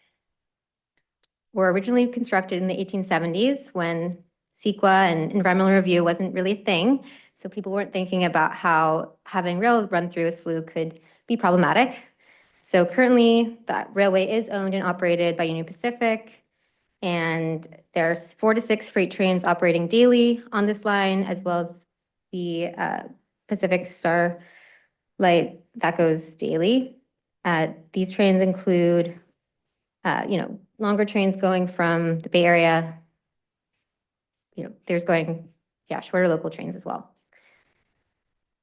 were originally constructed in the 1870s when CEQA and environmental review wasn't really a thing. So people weren't thinking about how having rail run through a slough could be problematic. So currently that railway is owned and operated by Union Pacific. And there's 4 to 6 freight trains operating daily on this line, as well as the Pacific Star Light that goes daily. These trains include, longer trains going from the Bay Area. There's going, shorter local trains as well.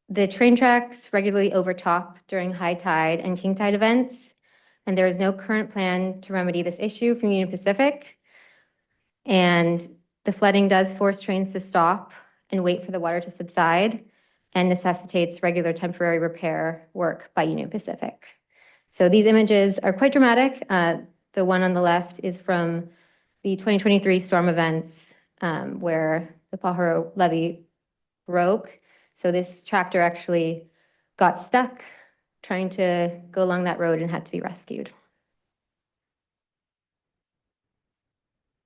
The train tracks regularly overtop during high tide and king tide events, and there is no current plan to remedy this issue from Union Pacific. And the flooding does force trains to stop and wait for the water to subside and necessitates regular temporary repair work by Union Pacific. So these images are quite dramatic. The one on the left is from the 2023 storm events where the Pajaro levee broke. So this tractor actually got stuck trying to go along that road and had to be rescued.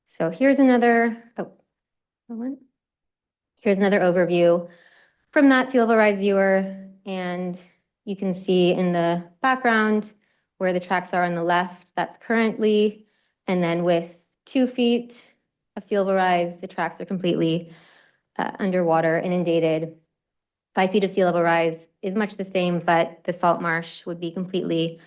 So here's another, here's another overview from that sea level rise viewer. And you can see in the background where the tracks are on the left, that's currently, and then with 2 feet of sea level rise, the tracks are completely underwater, inundated. 5 feet of sea level rise is much the same, but the salt marsh would be completely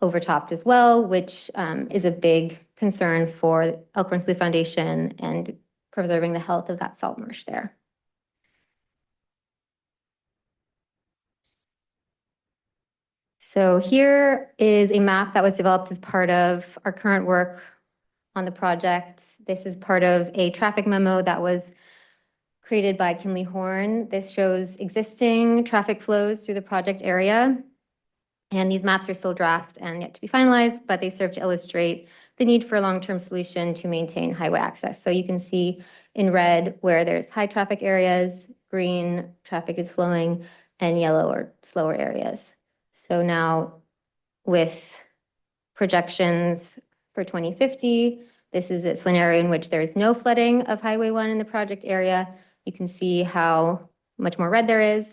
overtopped as well, which is a big concern for Elkhorn Slough Foundation and preserving the health of that salt marsh there. So here is a map that was developed as part of our current work on the project. This is part of a traffic memo that was created by Kimley Horn. This shows existing traffic flows through the project area. And these maps are still draft and yet to be finalized, but they serve to illustrate the need for a long-term solution to maintain highway access. So you can see in red where there's high traffic areas, green traffic is flowing, and yellow or slower areas. So now with projections for 2050, this is a scenario in which there is no flooding of Highway 1 in the project area. You can see how much more red there is.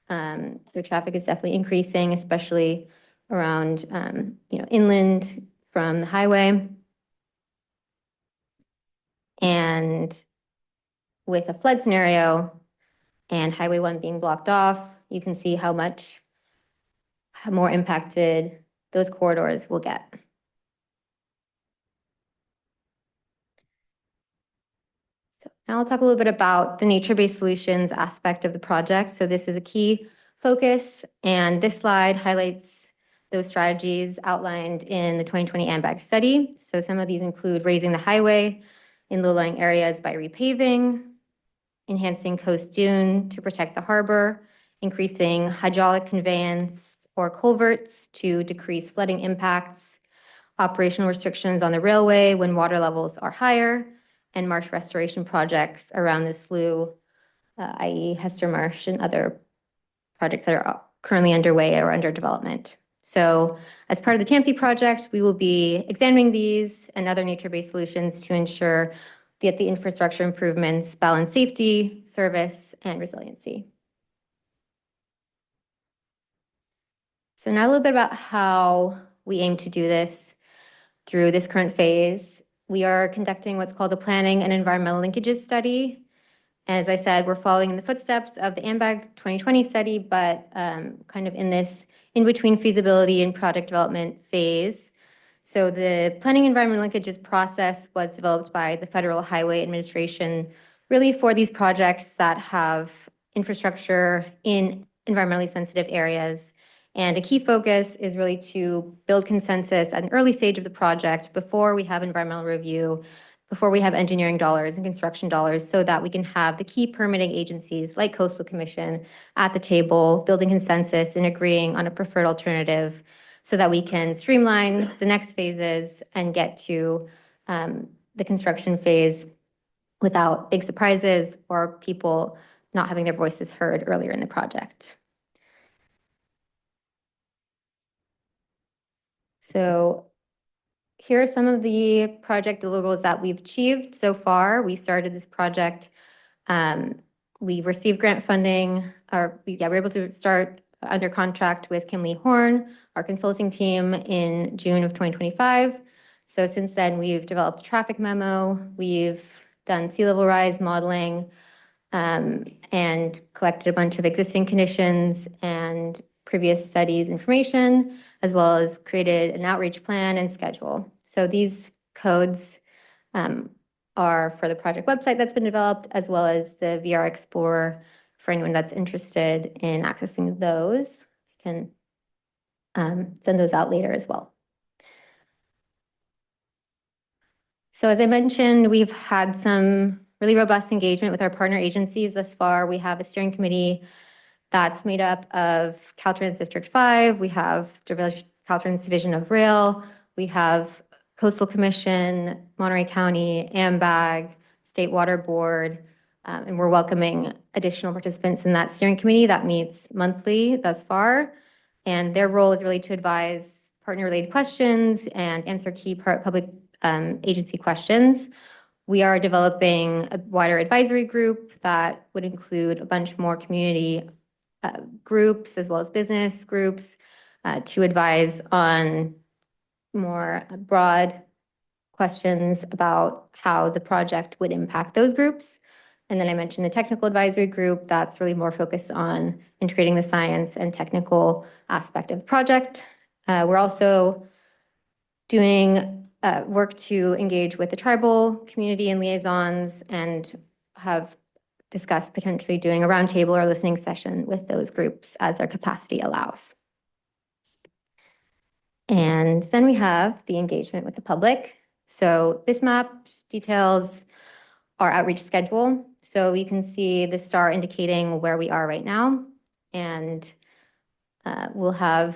So traffic is definitely increasing, especially around, inland from the highway. And with a flood scenario and Highway 1 being blocked off, you can see how much more impacted those corridors will get. So now I'll talk a little bit about the nature-based solutions aspect of the project. So this is a key focus, and this slide highlights those strategies outlined in the 2020 AMBAG study. So some of these include raising the highway in low-lying areas by repaving, enhancing coast dune to protect the harbor, increasing hydraulic conveyance or culverts to decrease flooding impacts, operational restrictions on the railway when water levels are higher, and marsh restoration projects around the slough, i.e. Hester Marsh and other projects that are currently underway or under development. So as part of the TAMC project, we will be examining these and other nature-based solutions to ensure that the infrastructure improvements balance safety, service, and resiliency. So now a little bit about how we aim to do this through this current phase. We are conducting what's called a planning and environmental linkages study. As I said, we're following in the footsteps of the AMBAG 2020 study, but kind of in this in-between feasibility and project development phase. So the planning environmental linkages process was developed by the Federal Highway Administration really for these projects that have infrastructure in environmentally sensitive areas. And a key focus is really to build consensus at an early stage of the project before we have environmental review, before we have engineering dollars and construction dollars, so that we can have the key permitting agencies like Coastal Commission at the table, building consensus and agreeing on a preferred alternative so that we can streamline the next phases and get to the construction phase without big surprises or people not having their voices heard earlier in the project. So here are some of the project deliverables that we've achieved so far. We started this project. We received grant funding, we were able to start under contract with Kimley Horn, our consulting team, in June of 2025. So since then, we've developed a traffic memo, we've done sea level rise modeling, and collected a bunch of existing conditions and previous studies information, as well as created an outreach plan and schedule. So these codes are for the project website that's been developed, as well as the VR Explorer for anyone that's interested in accessing those. I can send those out later as well. So as I mentioned, we've had some really robust engagement with our partner agencies thus far. We have a steering committee that's made up of Caltrans District 5. We have Caltrans Division of Rail. We have Coastal Commission, Monterey County, AMBAG, State Water Board, and we're welcoming additional participants in that steering committee that meets monthly thus far. And their role is really to advise partner-related questions and answer key public agency questions. We are developing a wider advisory group that would include a bunch more community groups as well as business groups to advise on more broad questions about how the project would impact those groups. And then I mentioned the technical advisory group that's really more focused on integrating the science and technical aspect of the project. We're also doing work to engage with the tribal community and liaisons and have discussed potentially doing a roundtable or listening session with those groups as their capacity allows. And then we have the engagement with the public. So this map details our outreach schedule. So you can see the star indicating where we are right now. And we'll have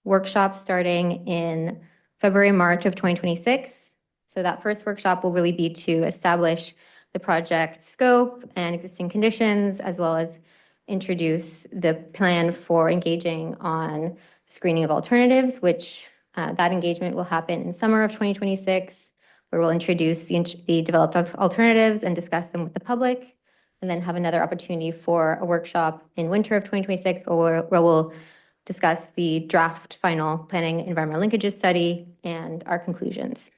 workshops starting in February, March of 2026. So that first workshop will really be to establish the project scope and existing conditions, as well as introduce the plan for engaging on screening of alternatives, which that engagement will happen in summer of 2026, where we'll introduce the developed alternatives and discuss them with the public, and then have another opportunity for a workshop in winter of 2026, where we'll discuss the draft final planning environmental linkages study and our conclusions.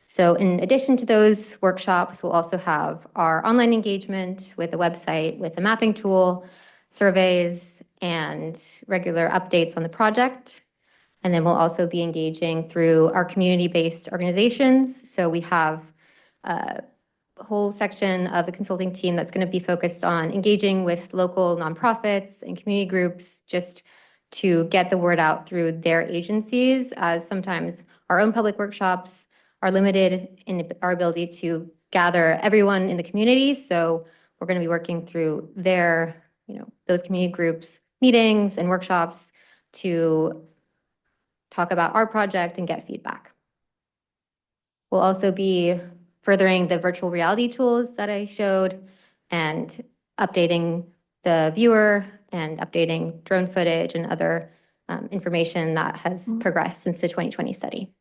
So in addition to those workshops, we'll also have our online engagement with a website, with a mapping tool, surveys, and regular updates on the project. And then we'll also be engaging through our community-based organizations. So we have a whole section of the consulting team that's going to be focused on engaging with local nonprofits and community groups just to get the word out through their agencies, as sometimes our own public workshops are limited in our ability to gather everyone in the community. So we're going to be working through their, those community groups, meetings and workshops to talk about our project and get feedback. We'll also be furthering the virtual reality tools that I showed and updating the viewer and updating drone footage and other information that has progressed since the 2020 study.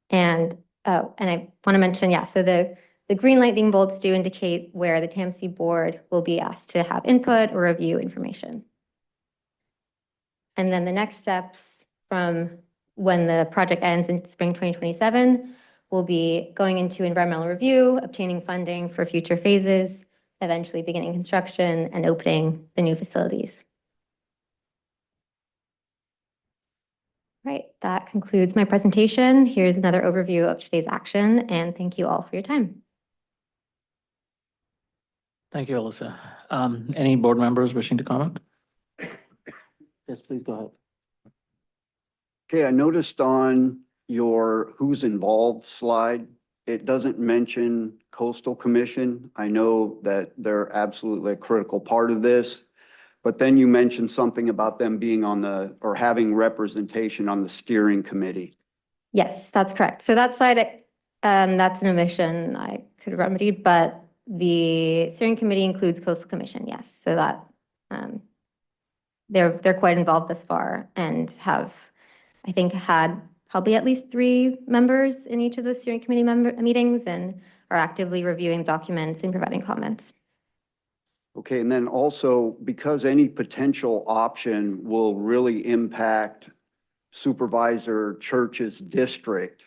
And I want to mention, so the green lightning bolts do indicate where the TAMC board will be asked to have input or review information. And then the next steps from when the project ends in spring 2027 will be going into environmental review, obtaining funding for future phases, eventually beginning construction and opening the new facilities. Right, that concludes my presentation. Here's another overview of today's action, and thank you all for your time. Thank you, Alyssa. Any board members wishing to comment? Yes, please go ahead. Okay, I noticed on your who's involved slide, it doesn't mention Coastal Commission. I know that they're absolutely a critical part of this, but then you mentioned something about them being on or having representation on the steering committee. Yes, that's correct. So that slide, that's an omission I could have remedied, but the steering committee includes Coastal Commission, yes. So that they're quite involved thus far and have, I think, had probably at least 3 members in each of those steering committee meetings and are actively reviewing documents and providing comments. Okay, and then also, because any potential option will really impact Supervisor Church's district,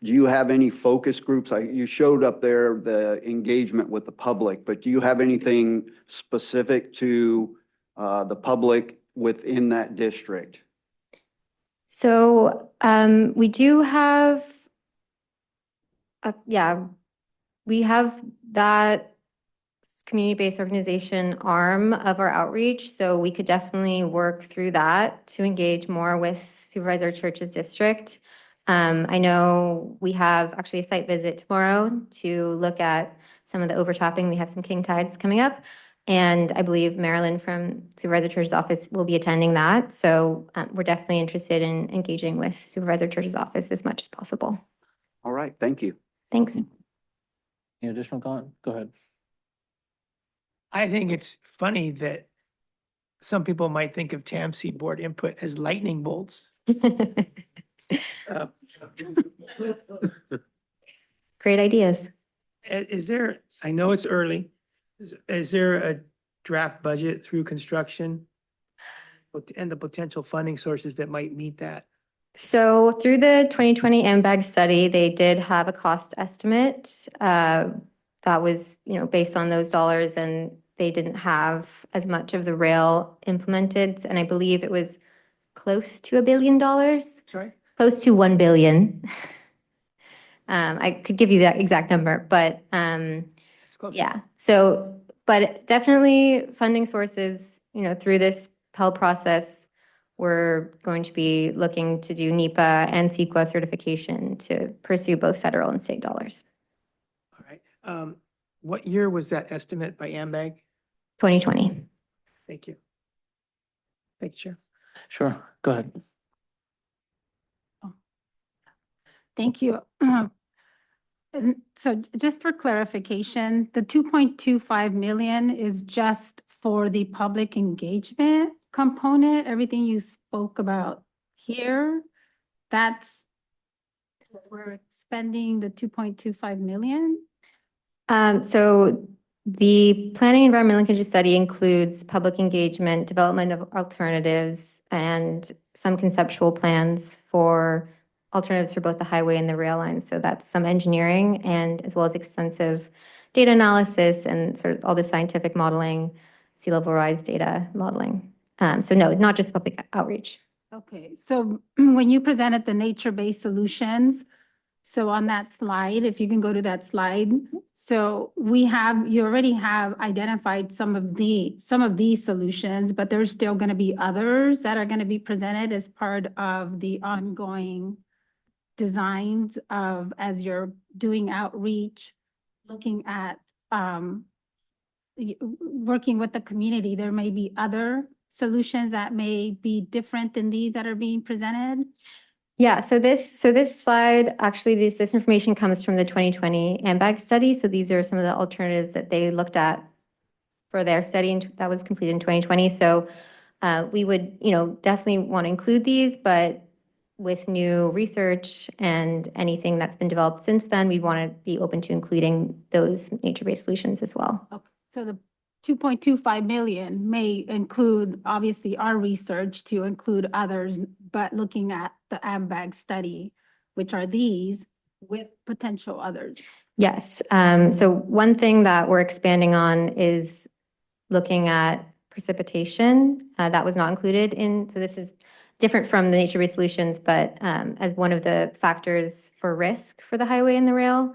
do you have any focus groups? You showed up there the engagement with the public, but do you have anything specific to the public within that district? So we do have, we have that community-based organization arm of our outreach. So we could definitely work through that to engage more with Supervisor Church's district. I know we have actually a site visit tomorrow to look at some of the overtopping. We have some king tides coming up. And I believe Marilyn from Supervisor Church's office will be attending that. So we're definitely interested in engaging with Supervisor Church's office as much as possible. All right, thank you. Thanks. Any additional comment? Go ahead. I think it's funny that some people might think of TAMC board input as lightning bolts. Uh, Great ideas. Is there, I know it's early, is there a draft budget through construction and the potential funding sources that might meet that? So through the 2020 MBAG study, they did have a cost estimate that was, based on those dollars, and they didn't have as much of the rail implemented. And I believe it was close to $1 billion. Sorry? Close to 1 billion. I could give you that exact number, but yeah. So, but definitely funding sources, through this Pell process, we're going to be looking to do NEPA and CEQA certification to pursue both federal and state dollars. All right. What year was that estimate by AMBAG? 2020. Thank you. Thank you, Chair. Sure, go ahead. Thank you. And so just for clarification, the 2.25 million is just for the public engagement component, everything you spoke about here, that's what we're spending the 2.25 million? So the planning environmental linkage study includes public engagement, development of alternatives, and some conceptual plans for alternatives for both the highway and the rail lines. So that's some engineering and as well as extensive data analysis and sort of all the scientific modeling, sea level rise data modeling. So no, not just public outreach. Okay, so when you presented the nature-based solutions, so on that slide, if you can go to that slide, so you already have identified some of these solutions, but there's still going to be others that are going to be presented as part of the ongoing designs of, as you're doing outreach, looking at working with the community, there may be other solutions that may be different than these that are being presented? Yeah, so this slide, actually, this information comes from the 2020 AMBAG study. So these are some of the alternatives that they looked at for their study that was completed in 2020. So we would, definitely want to include these, but with new research and anything that's been developed since then, we'd want to be open to including those nature-based solutions as well. Okay. So the 2.25 million may include, obviously, our research to include others, but looking at the AMBAG study, which are these, with potential others. Yes. So one thing that we're expanding on is looking at precipitation. That was not included in, so this is different from the nature-based solutions, but as one of the factors for risk for the highway and the rail.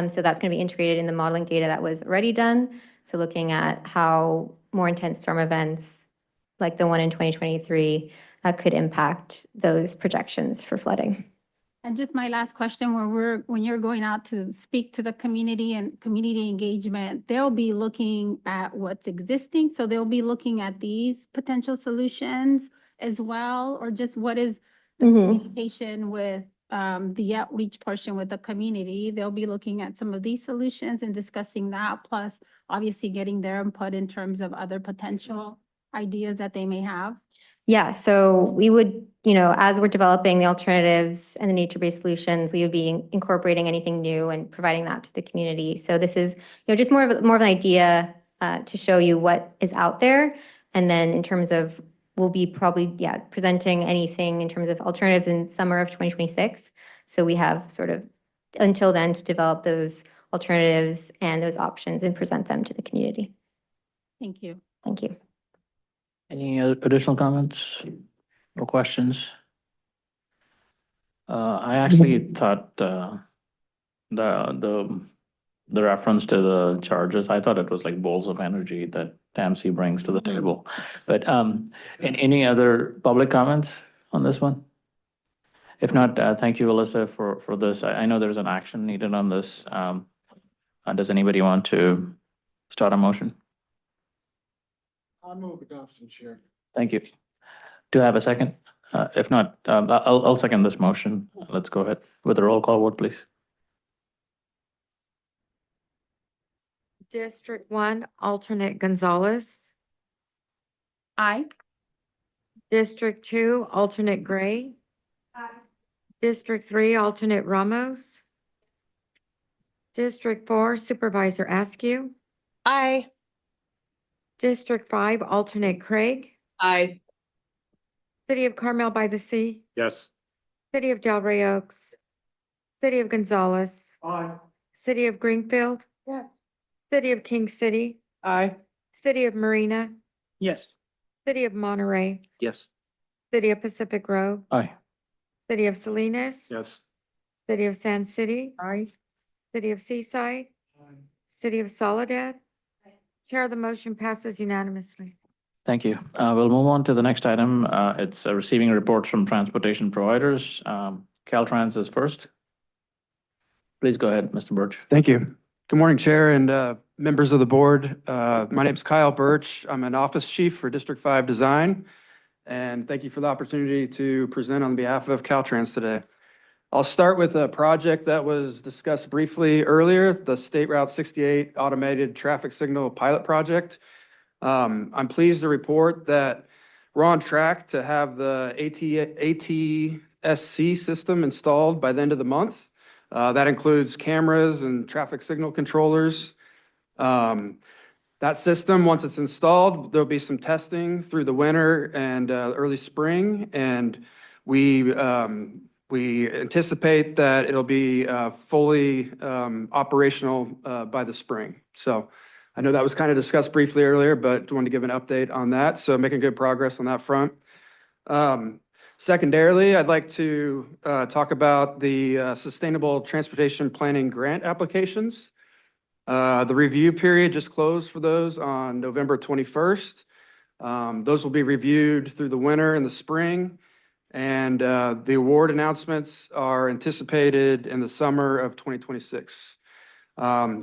So that's going to be integrated in the modeling data that was already done. So looking at how more intense storm events, like the one in 2023, could impact those projections for flooding. And just my last question, when you're going out to speak to the community and community engagement, they'll be looking at what's existing. So they'll be looking at these potential solutions as well, or just what is the communication with the outreach portion with the community. They'll be looking at some of these solutions and discussing that, plus obviously getting their input in terms of other potential ideas that they may have. Yeah, so we would, as we're developing the alternatives and the nature-based solutions, we would be incorporating anything new and providing that to the community. So this is, just more of an idea to show you what is out there. And then in terms of, we'll be probably, presenting anything in terms of alternatives in summer of 2026. So we have sort of until then to develop those alternatives and those options and present them to the community. Thank you. Thank you. Any additional comments or questions? I actually thought the reference to the charges, I thought it was like bowls of energy that TAMC brings to the table. But any other public comments on this one? If not, thank you, Alyssa, for this. I know there's an action needed on this. Does anybody want to start a motion? I'll move adoption, Chair. Thank you. Do I have a second? If not, I'll second this motion. Let's go ahead with a roll call vote, please. District 1, alternate Gonzalez. Aye. District 2, alternate Gray. Aye. District 3, alternate Ramos. District 4, Supervisor Askew. Aye. District 5, alternate Craig. Aye. City of Carmel by the Sea. Yes. City of Delray Oaks. City of Gonzalez. Aye. City of Greenfield. Yes. City of King City. Aye. City of Marina. Yes. City of Monterey. Yes. City of Pacific Grove. Aye. City of Salinas. Yes. City of Sand City. Aye. City of Seaside. City of Soledad. Chair, the motion passes unanimously. Thank you. We'll move on to the next item. It's receiving reports from transportation providers. Caltrans is first. Please go ahead, Mr. Birch. Thank you. Good morning, Chair and members of the board. My name is Kyle Birch. I'm an office chief for District 5 Design, and thank you for the opportunity to present on behalf of Caltrans today. I'll start with a project that was discussed briefly earlier, the State Route 68 Automated Traffic Signal Pilot Project. I'm pleased to report that we're on track to have the ATSC system installed by the end of the month. That includes cameras and traffic signal controllers. That system, once it's installed, there'll be some testing through the winter and early spring, and we anticipate that it'll be fully operational by the spring. So I know that was kind of discussed briefly earlier, but wanted to give an update on that. So making good progress on that front. Secondarily, I'd like to talk about the Sustainable Transportation Planning Grant applications. The review period just closed for those on November 21st. Those will be reviewed through the winter and the spring, and the award announcements are anticipated in the summer of 2026.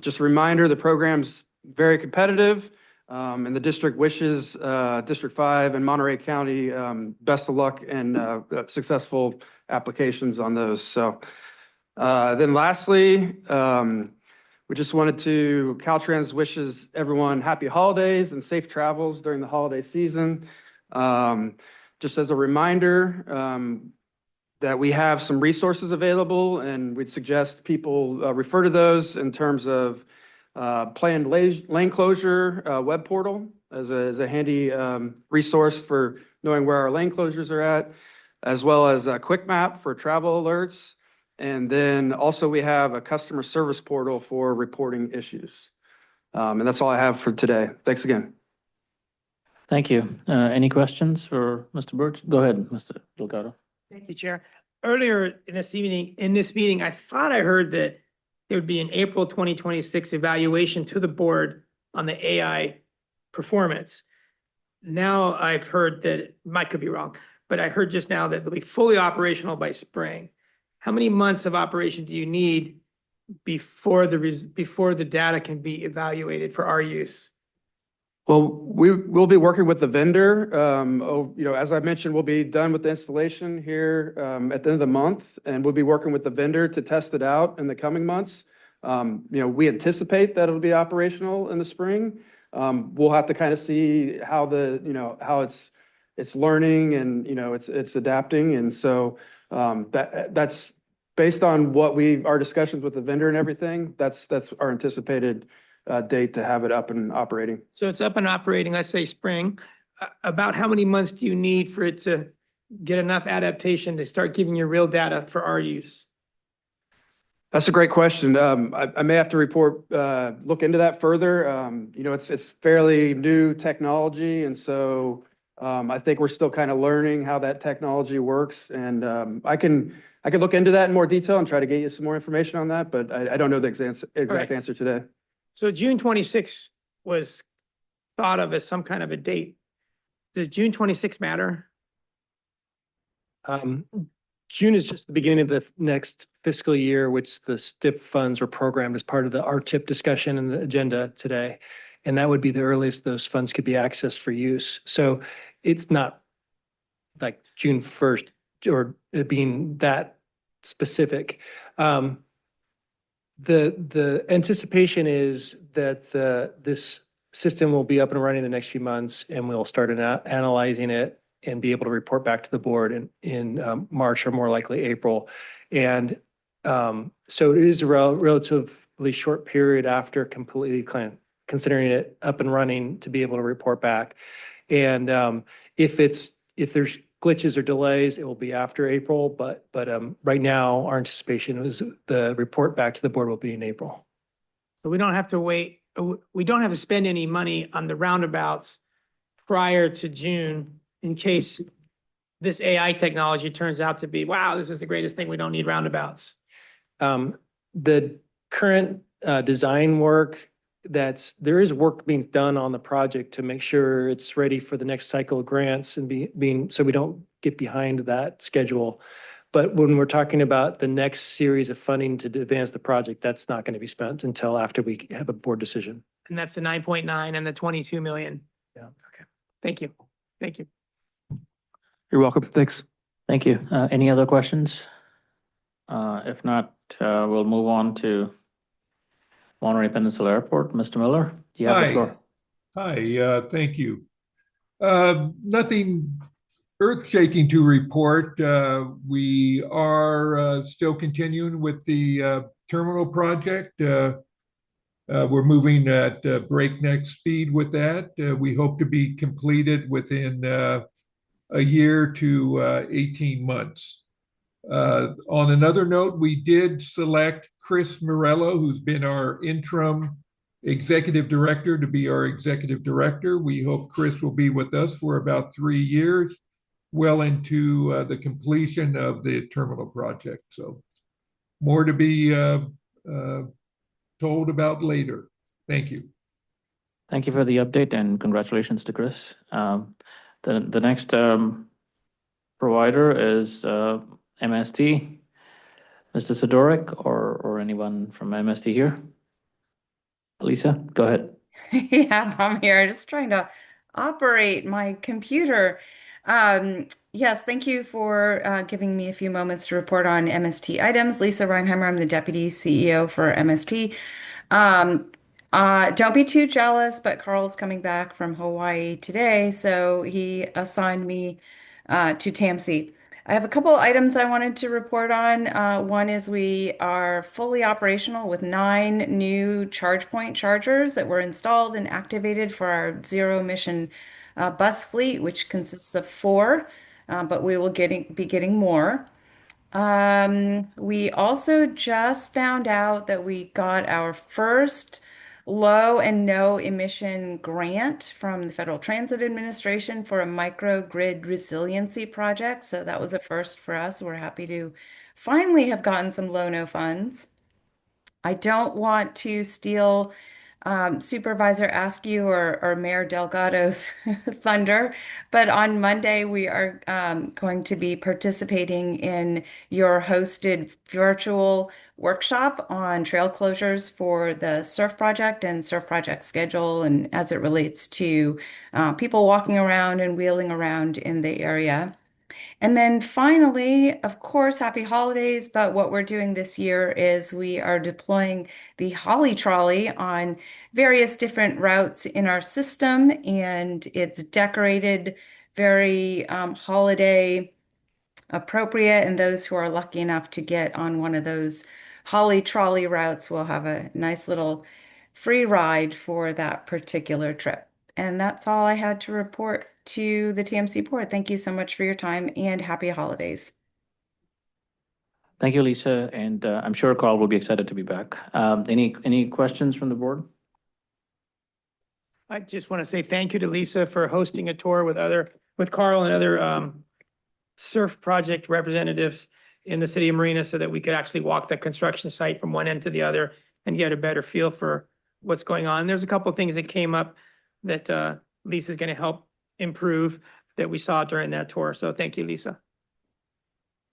Just a reminder, the program's very competitive, and the district wishes District 5 and Monterey County best of luck and successful applications on those. So then lastly, we just wanted to, Caltrans wishes everyone happy holidays and safe travels during the holiday season. Just as a reminder that we have some resources available, and we'd suggest people refer to those in terms of planned lane closure web portal as a handy resource for knowing where our lane closures are at, as well as a quick map for travel alerts. And then also we have a customer service portal for reporting issues. And that's all I have for today. Thanks again. Thank you. Any questions for Mr. Birch? Go ahead, Mr. Delgado. Thank you, Chair. Earlier in this meeting, I thought I heard that there would be an April 2026 evaluation to the board on the AI performance. Now I've heard that, Mike could be wrong, but I heard just now that they'll be fully operational by spring. How many months of operation do you need before the data can be evaluated for our use? Well, we'll be working with the vendor. As I mentioned, we'll be done with the installation here at the end of the month, and we'll be working with the vendor to test it out in the coming months. We anticipate that it'll be operational in the spring. We'll have to kind of see how how it's learning and it's adapting, and so that's based on our discussions with the vendor and everything. That's our anticipated date to have it up and operating. So it's up and operating, let's say spring. About how many months do you need for it to get enough adaptation to start giving you real data for our use? That's a great question. I may have to look into that further. It's fairly new technology, and so I think we're still kind of learning how that technology works. And I can look into that in more detail and try to get you some more information on that, but I don't know the exact answer today. So June 26 was thought of as some kind of a date. Does June 26 matter? June is just the beginning of the next fiscal year, which the STIP funds were programmed as part of the RTIP discussion and the agenda today. and that would be the earliest those funds could be accessed for use. So it's not like June 1st or it being that specific. The anticipation is that this system will be up and running the next few months, and we'll start analyzing it and be able to report back to the board in March or more likely April. And so it is a relatively short period after completely considering it up and running to be able to report back. And if there's glitches or delays, it will be after April, but right now, our anticipation is the report back to the board will be in April. So we don't have to wait, we don't have to spend any money on the roundabouts prior to June in case this AI technology turns out to be, wow, this is the greatest thing, we don't need roundabouts. The current design work, there is work being done on the project to make sure it's ready for the next cycle of grants and so we don't get behind that schedule. But when we're talking about the next series of funding to advance the project, that's not going to be spent until after we have a board decision. And that's the 9.9 and the 22 million. Yeah. Okay. Thank you. Thank you. You're welcome. Thanks. Thank you. Any other questions? If not, we'll move on to Monterey Peninsula Airport. Mr. Miller, you have the floor. Hi, thank you. Nothing earth-shaking to report. We are still continuing with the terminal project. We're moving at breakneck speed with that. We hope to be completed within a year to 18 months. On another note, we did select Chris Morello, who's been our interim executive director, to be our executive director. We hope Chris will be with us for about 3 years, well into the completion of the terminal project. So more to be told about later. Thank you. Thank you for the update and congratulations to Chris. The next provider is MST. Mr. Sidorik or anyone from MST here? Lisa, go ahead. Yeah, I'm here just trying to operate my computer. Yes, thank you for giving me a few moments to report on MST items. Lisa Reinheimer, I'm the Deputy CEO for MST. Don't be too jealous, but Carl's coming back from Hawaii today, so he assigned me to TAMC. I have a couple items I wanted to report on. One is we are fully operational with 9 new ChargePoint chargers that were installed and activated for our zero-emission bus fleet, which consists of 4, but we will be getting more. We also just found out that we got our first low and no emission grant from the Federal Transit Administration for a microgrid resiliency project. So that was a first for us. We're happy to finally have gotten some low-no funds. I don't want to steal Supervisor Askew or Mayor Delgado's thunder, but on Monday we are going to be participating in your hosted virtual workshop on trail closures for the Surf Project and Surf Project schedule, and as it relates to people walking around and wheeling around in the area. And then finally, of course, happy holidays. But what we're doing this year is we are deploying the Holly Trolley on various different routes in our system, and it's decorated very holiday appropriate. And those who are lucky enough to get on one of those Holly Trolley routes will have a nice little free ride for that particular trip. And that's all I had to report to the TAMC board. Thank you so much for your time and happy holidays. Thank you, Lisa, and I'm sure Carl will be excited to be back. Any questions from the board? I just want to say thank you to Lisa for hosting a tour with Carl and other surf project representatives in the city of Marina so that we could actually walk the construction site from one end to the other and get a better feel for what's going on. There's a couple of things that came up that Lisa's going to help improve that we saw during that tour. So thank you, Lisa.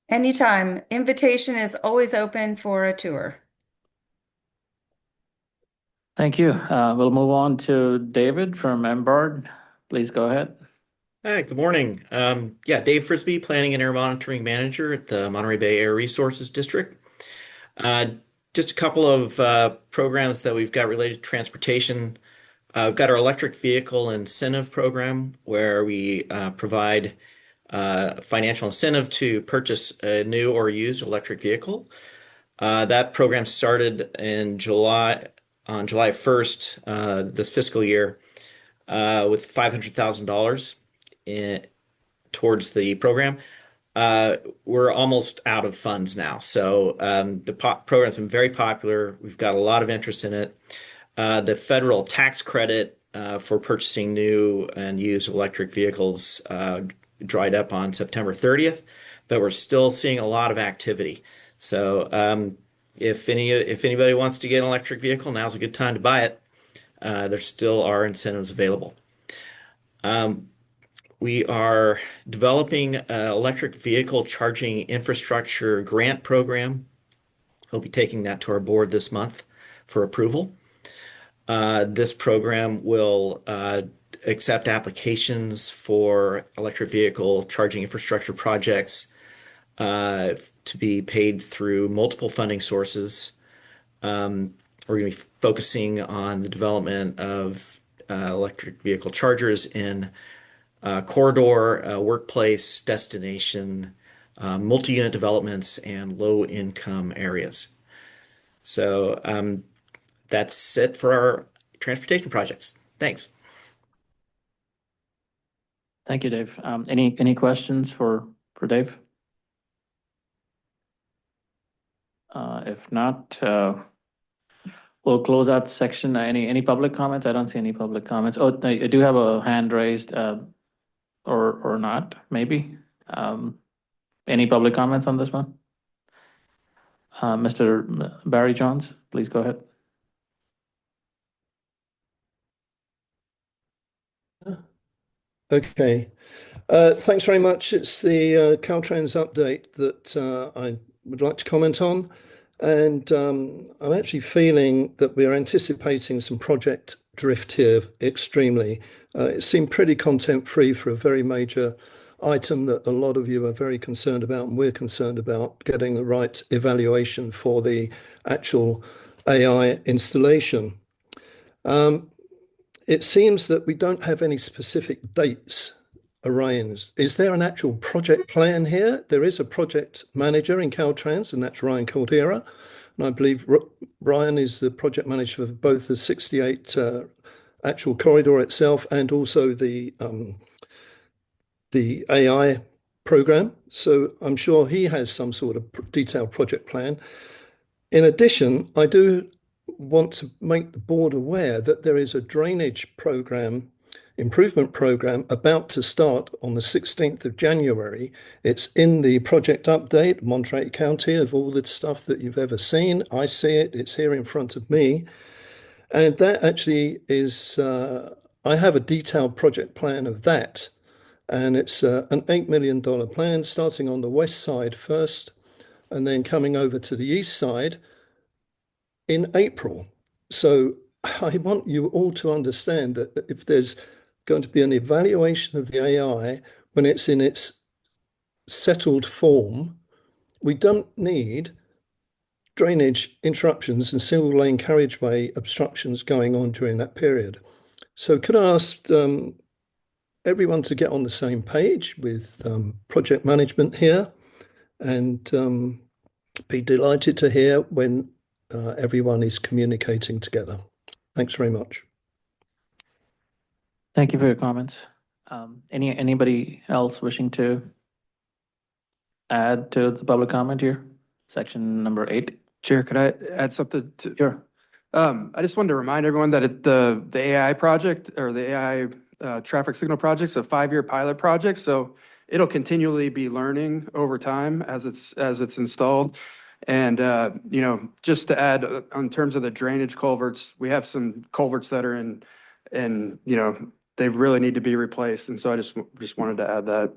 Anytime. Invitation is always open for a tour. Thank you. We'll move on to David from MBARD. Please go ahead. Hi, good morning. Yeah, Dave Frisbee, Planning and Air Monitoring Manager at the Monterey Bay Air Resources District. Just a couple of programs that we've got related to transportation. We've got our electric vehicle incentive program where we provide financial incentive to purchase a new or used electric vehicle. That program started in on July 1st, this fiscal year, with $500,000 towards the program. We're almost out of funds now. So the program's been very popular. We've got a lot of interest in it. The federal tax credit for purchasing new and used electric vehicles dried up on September 30th, but we're still seeing a lot of activity. So if anybody wants to get an electric vehicle, now's a good time to buy it. There still are incentives available. We are developing an electric vehicle charging infrastructure grant program. We'll be taking that to our board this month for approval. This program will accept applications for electric vehicle charging infrastructure projects to be paid through multiple funding sources. We're going to be focusing on the development of electric vehicle chargers in corridor, workplace, destination, multi-unit developments, and low-income areas. So that's it for our transportation projects. Thanks. Thank you, Dave. Any questions for Dave? If not, we'll close out the section. Any public comments? I don't see any public comments. Oh, I do have a hand raised, or not, maybe. Any public comments on this one? Mr. Barry Jones, please go ahead. Okay. Thanks very much. It's the Caltrans update that I would like to comment on. And I'm actually feeling that we're anticipating some project drift here extremely. It seemed pretty content-free for a very major item that a lot of you are very concerned about, and we're concerned about getting the right evaluation for the actual AI installation. It seems that we don't have any specific dates arranged. Is there an actual project plan here? There is a project manager in Caltrans, and that's Ryan Caldera. And I believe Ryan is the project manager for both the 68 actual corridor itself and also the AI program. So I'm sure he has some sort of detailed project plan. In addition, I do want to make the board aware that there is a drainage program, improvement program about to start on the 16th of January. It's in the project update, Monterey County, of all the stuff that you've ever seen. I see it, it's here in front of me. And that actually is, I have a detailed project plan of that. And it's an $8 million plan starting on the west side first, and then coming over to the east side in April. So I want you all to understand that if there's going to be an evaluation of the AI when it's in its settled form, we don't need drainage interruptions and single lane carriageway obstructions going on during that period. So could I ask everyone to get on the same page with project management here, and be delighted to hear when everyone is communicating together. Thanks very much. Thank you for your comments. Anybody else wishing to add to the public comment here? Section number 8. Chair, could I add something to? Sure. I just wanted to remind everyone that the AI project, or the AI traffic signal project, is a 5-year pilot project. So it'll continually be learning over time as it's installed. And just to add, in terms of the drainage culverts, we have some culverts that are in, and they really need to be replaced. And so I just wanted to add that.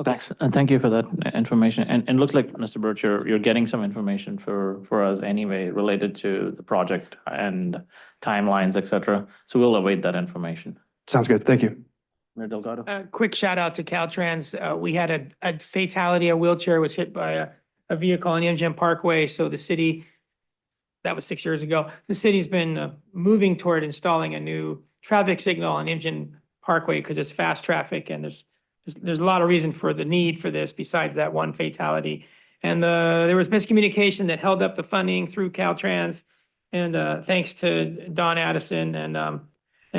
Thanks, and thank you for that information. And it looks like, Mr. Birch, you're getting some information for us anyway related to the project and timelines, et cetera. So we'll await that information. Sounds good. Thank you. Mayor Delgado. A quick shout out to Caltrans. We had a fatality. A wheelchair was hit by a vehicle on Imgen Parkway. So the city, that was 6 years ago. The city's been moving toward installing a new traffic signal on Imgen Parkway because it's fast traffic and there's a lot of reason for the need for this besides that one fatality. And there was miscommunication that held up the funding through Caltrans. And thanks to Don Addison and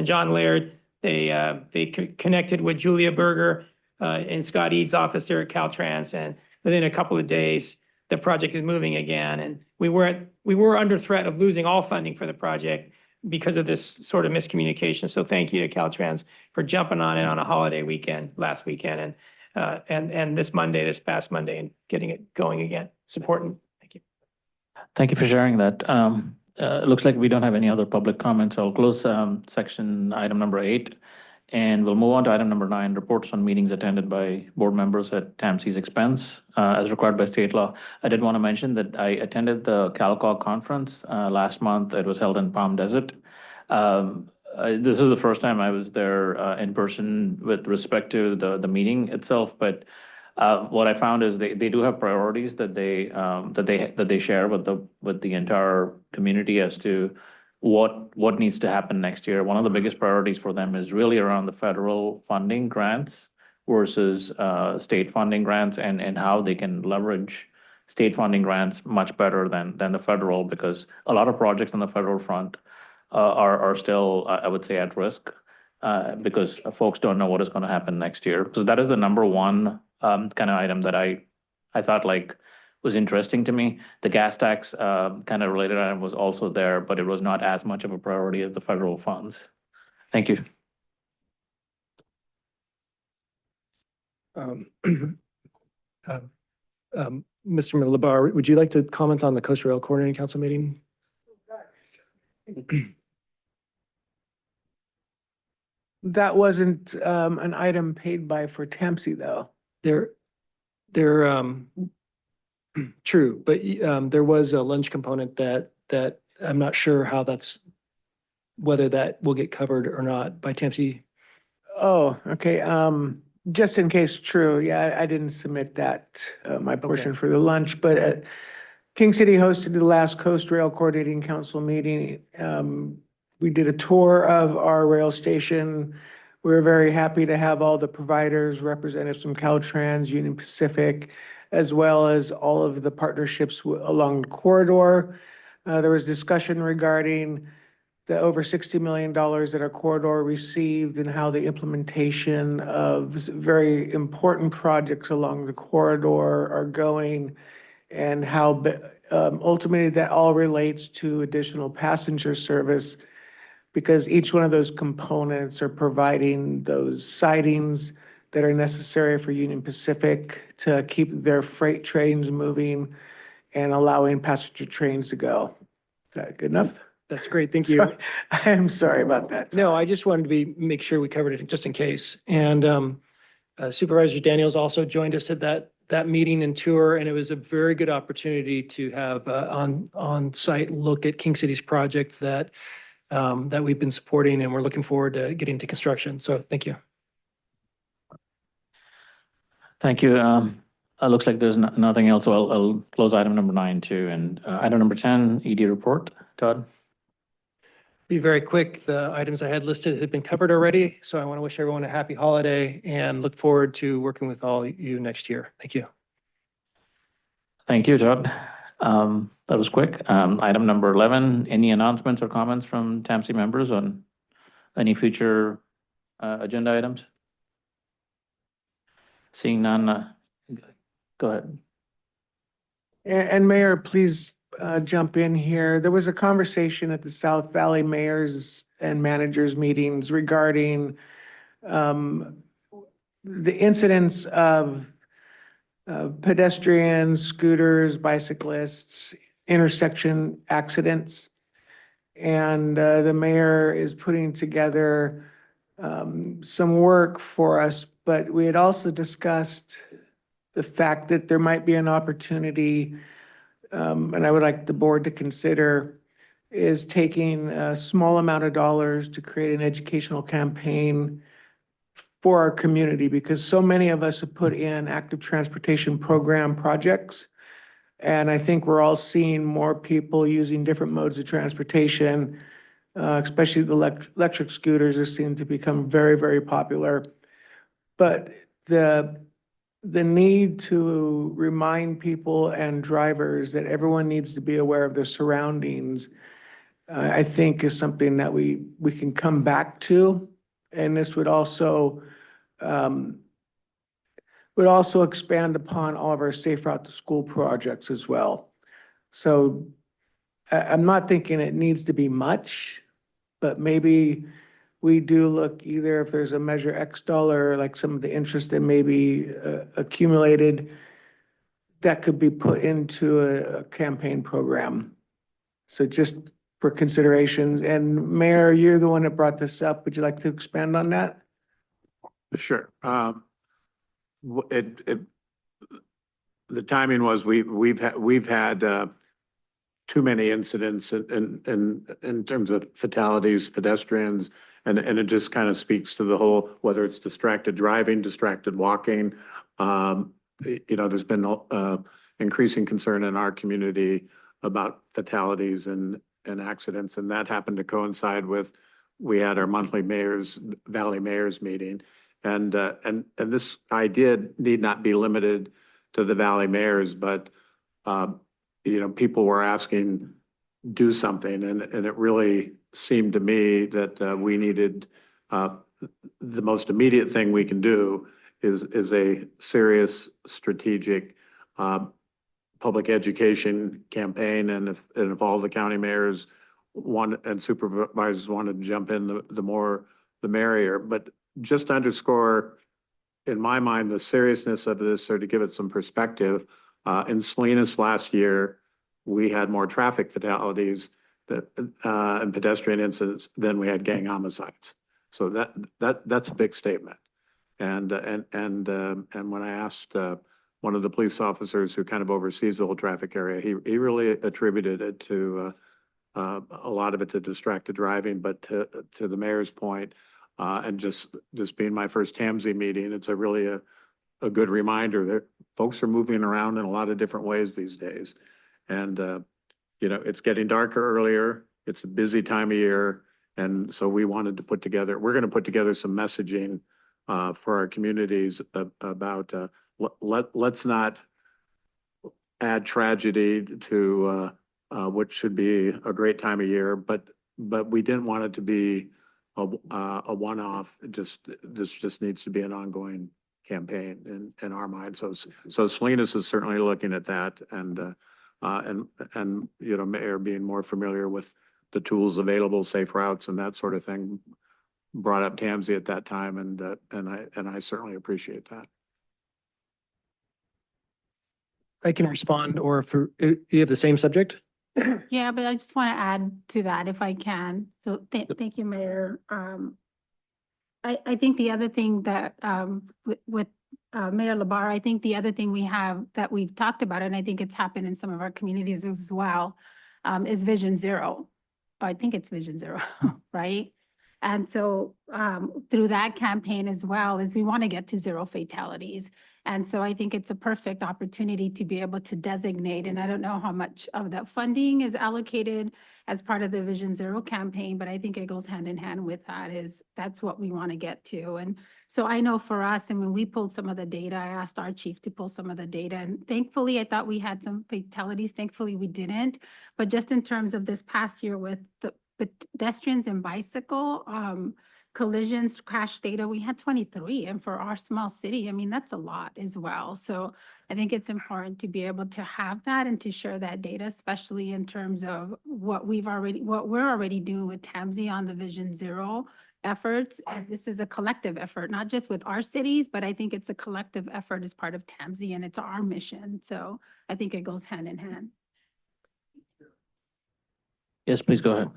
John Laird, they connected with Julia Berger in Scott Eads' office here at Caltrans. And within a couple of days, the project is moving again. And we were under threat of losing all funding for the project because of this sort of miscommunication. So thank you to Caltrans for jumping on it on a holiday weekend, last weekend, and this past Monday, and getting it going again. It's important. Thank you. Thank you for sharing that. It looks like we don't have any other public comments. I'll close section item number 8, and we'll move on to item number 9, reports on meetings attended by board members at TAMC's expense, as required by state law. I did want to mention that I attended the CalCog conference last month. It was held in Palm Desert. This is the first time I was there in person with respect to the meeting itself, but what I found is they do have priorities that they share with the entire community as to what needs to happen next year. One of the biggest priorities for them is really around the federal funding grants versus state funding grants, and how they can leverage state funding grants much better than the federal, because a lot of projects on the federal front are still, I would say, at risk because folks don't know what is going to happen next year. Because that is the number one kind of item that I thought was interesting to me. The gas tax kind of related item was also there, but it was not as much of a priority as the federal funds. Thank you. Mr. Labar, would you like to comment on the Coast Rail Coordinating Council meeting? That wasn't an item paid by for TAMC though. They're true, but there was a lunch component that I'm not sure whether that will get covered or not by TAMC. Oh, okay. Just in case, true. Yeah, I didn't submit that, my portion for the lunch, but King City hosted the last Coast Rail Coordinating Council meeting. We did a tour of our rail station. We were very happy to have all the providers, representatives from Caltrans, Union Pacific, as well as all of the partnerships along the corridor. There was discussion regarding the over $60 million that our corridor received and how the implementation of very important projects along the corridor are going, and how ultimately that all relates to additional passenger service, because each one of those components are providing those sidings that are necessary for Union Pacific to keep their freight trains moving and allowing passenger trains to go. Is that good enough? That's great. Thank you. Sorry. I'm sorry about that. No, I just wanted to make sure we covered it just in case. And Supervisor Daniels also joined us at that meeting and tour, and it was a very good opportunity to have on-site look at King City's project that we've been supporting, and we're looking forward to getting to construction. So thank you. Thank you. Looks like there's nothing else, so I'll close item number 9 too. And item number 10, ED report. Todd? Be very quick. The items I had listed have been covered already, so I want to wish everyone a happy holiday and look forward to working with all you next year. Thank you. Thank you, Todd. That was quick. Item number 11, any announcements or comments from TAMC members on any future agenda items? Seeing none, go ahead. And Mayor, please jump in here. There was a conversation at the South Valley mayors and managers meetings regarding the incidents of pedestrians, scooters, bicyclists, intersection accidents. And the mayor is putting together some work for us, but we had also discussed the fact that there might be an opportunity, and I would like the board to consider, is taking a small amount of dollars to create an educational campaign for our community, because so many of us have put in active transportation program projects. And I think we're all seeing more people using different modes of transportation, especially the electric scooters are seen to become very, very popular. But the need to remind people and drivers that everyone needs to be aware of their surroundings, I think is something that we can come back to. And this would also expand upon all of our Safe Route to School projects as well. So I'm not thinking it needs to be much, but maybe we do look either if there's a Measure X dollar, like some of the interest that may be accumulated, that could be put into a campaign program. So just for considerations. And Mayor, you're the one that brought this up. Would you like to expand on that? Sure. The timing was we've had too many incidents in terms of fatalities, pedestrians, and it just kind of speaks to the whole, whether it's distracted driving, distracted walking. There's been increasing concern in our community about fatalities and accidents, and that happened to coincide with we had our monthly Valley Mayors meeting, and this idea need not be limited to the Valley Mayors, but people were asking, do something, and it really seemed to me that we needed the most immediate thing we can do is a serious strategic public education campaign, and if all the county mayors and supervisors wanted to jump in, the more the merrier. But just to underscore, in my mind, the seriousness of this, or to give it some perspective, in Salinas last year, we had more traffic fatalities and pedestrian incidents than we had gang homicides. So that's a big statement. And when I asked one of the police officers who kind of oversees the whole traffic area, he really attributed it to a lot of it to distracted driving, but to the mayor's point, and just being my first TAMC meeting, it's really a good reminder that folks are moving around in a lot of different ways these days. And, it's getting darker earlier. It's a busy time of year. And so we're going to put together some messaging for our communities about let's not add tragedy to what should be a great time of year, but we didn't want it to be a one-off. This just needs to be an ongoing campaign in our mind. So Salinas is certainly looking at that, and Mayor being more familiar with the tools available, safe routes and that sort of thing, brought up TAMC at that time, and I certainly appreciate that. I can respond, or if you have the same subject? Yeah, but I just want to add to that if I can. So thank you, Mayor. I think the other thing that with Mayor Labar, I think the other thing we have that we've talked about, and I think it's happened in some of our communities as well, is Vision Zero. I think it's Vision Zero, right? And so through that campaign as well, is we want to get to zero fatalities. And so I think it's a perfect opportunity to be able to designate, and I don't know how much of that funding is allocated as part of the Vision Zero campaign, but I think it goes hand in hand with that, that's what we want to get to. And so I know for us, and when we pulled some of the data, I asked our chief to pull some of the data, and thankfully I thought we had some fatalities. Thankfully we didn't, but just in terms of this past year with the pedestrians and bicycle collisions, crash data, we had 23. And for our small city, I mean, that's a lot as well. So I think it's important to be able to have that and to share that data, especially in terms of what we're already doing with TAMC on the Vision Zero efforts. And this is a collective effort, not just with our cities, but I think it's a collective effort as part of TAMC, and it's our mission. So I think it goes hand in hand. Yes, please go ahead.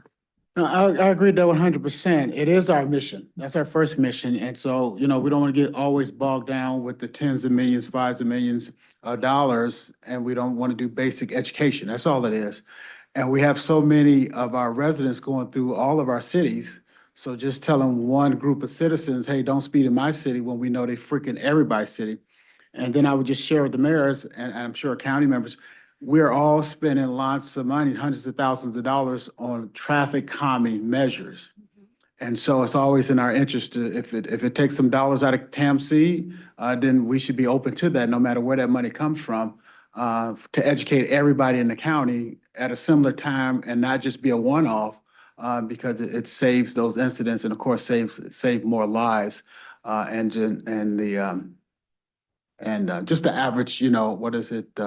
No, I agree with that 100%. It is our mission. That's our first mission. And so, we don't want to get always bogged down with the tens of millions, fives of millions of dollars, and we don't want to do basic education. That's all it is. And we have so many of our residents going through all of our cities. So just telling one group of citizens, hey, don't speed in my city when we know they freaking everybody's city. And then I would just share with the mayors and I'm sure county members, we're all spending lots of money, hundreds of thousands of dollars on traffic calming measures. And so it's always in our interest to, if it takes some dollars out of TAMC, then we should be open to that, no matter where that money comes from, to educate everybody in the county at a similar time and not just be a one-off, because it saves those incidents and of course save more lives, and just the average, what is it,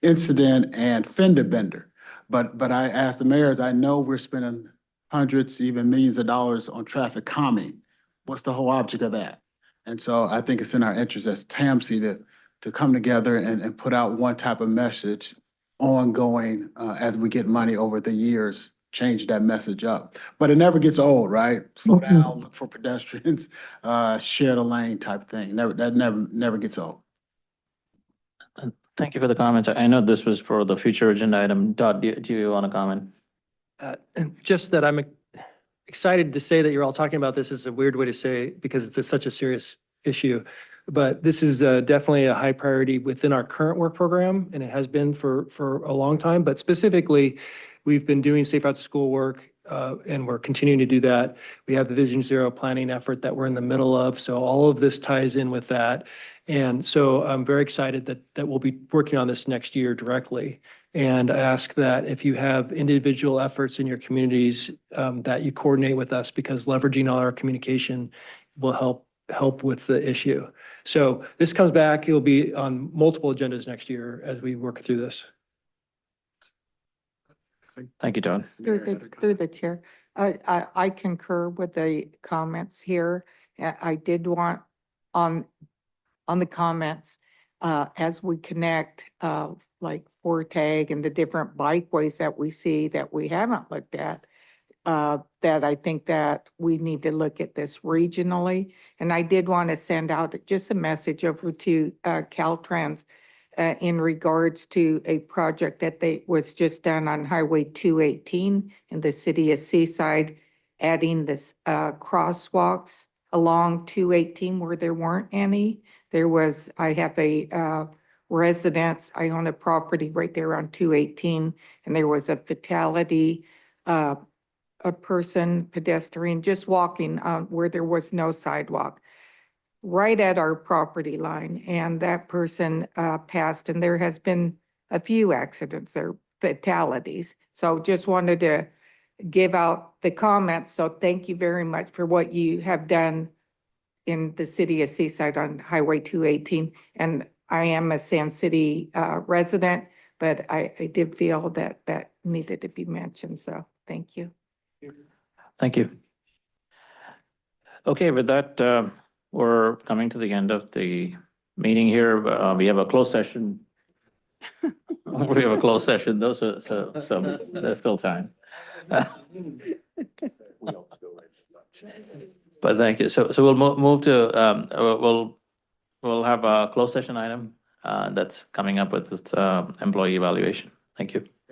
incident and fender bender. But I asked the mayors, I know we're spending hundreds, even millions of dollars on traffic calming. What's the whole object of that? And so I think it's in our interest as TAMC to come together and put out one type of message ongoing, as we get money over the years, change that message up. But it never gets old, right? Slow down, look for pedestrians, share the lane type thing. That never gets old. Thank you for the comments. I know this was for the future agenda item. Todd, do you want to comment? And just that I'm excited to say that you're all talking about this is a weird way to say it because it's such a serious issue. But this is definitely a high priority within our current work program, and it has been for a long time. But specifically, we've been doing safe out to school work, and we're continuing to do that. We have the Vision Zero planning effort that we're in the middle of. So all of this ties in with that. And so I'm very excited that we'll be working on this next year directly. And I ask that if you have individual efforts in your communities, that you coordinate with us because leveraging all our communication will help with the issue. So this comes back, it'll be on multiple agendas next year as we work through this. Thank you, Todd. Through the chair, I concur with the comments here. I did want on the comments, as we connect, like Fortag and the different bikeways that we see that we haven't looked at, that I think that we need to look at this regionally. And I did want to send out just a message over to Caltrans in regards to a project that was just done on Highway 218 in the city of Seaside, adding this crosswalks along 218 where there weren't any. I have a residence, I own a property right there on 218, and there was a fatality, a person, pedestrian, just walking where there was no sidewalk, right at our property line, and that person passed, and there has been a few accidents there, fatalities. So just wanted to give out the comments. So thank you very much for what you have done in the city of Seaside on Highway 218. And I am a Sand City resident, but I did feel that needed to be mentioned. So thank you. Thank you. Okay, with that, we're coming to the end of the meeting here. We have a closed session. We have a closed session though, so there's still time. But thank you. So we'll move to, we'll have a closed session item that's coming up with this employee evaluation. Thank you.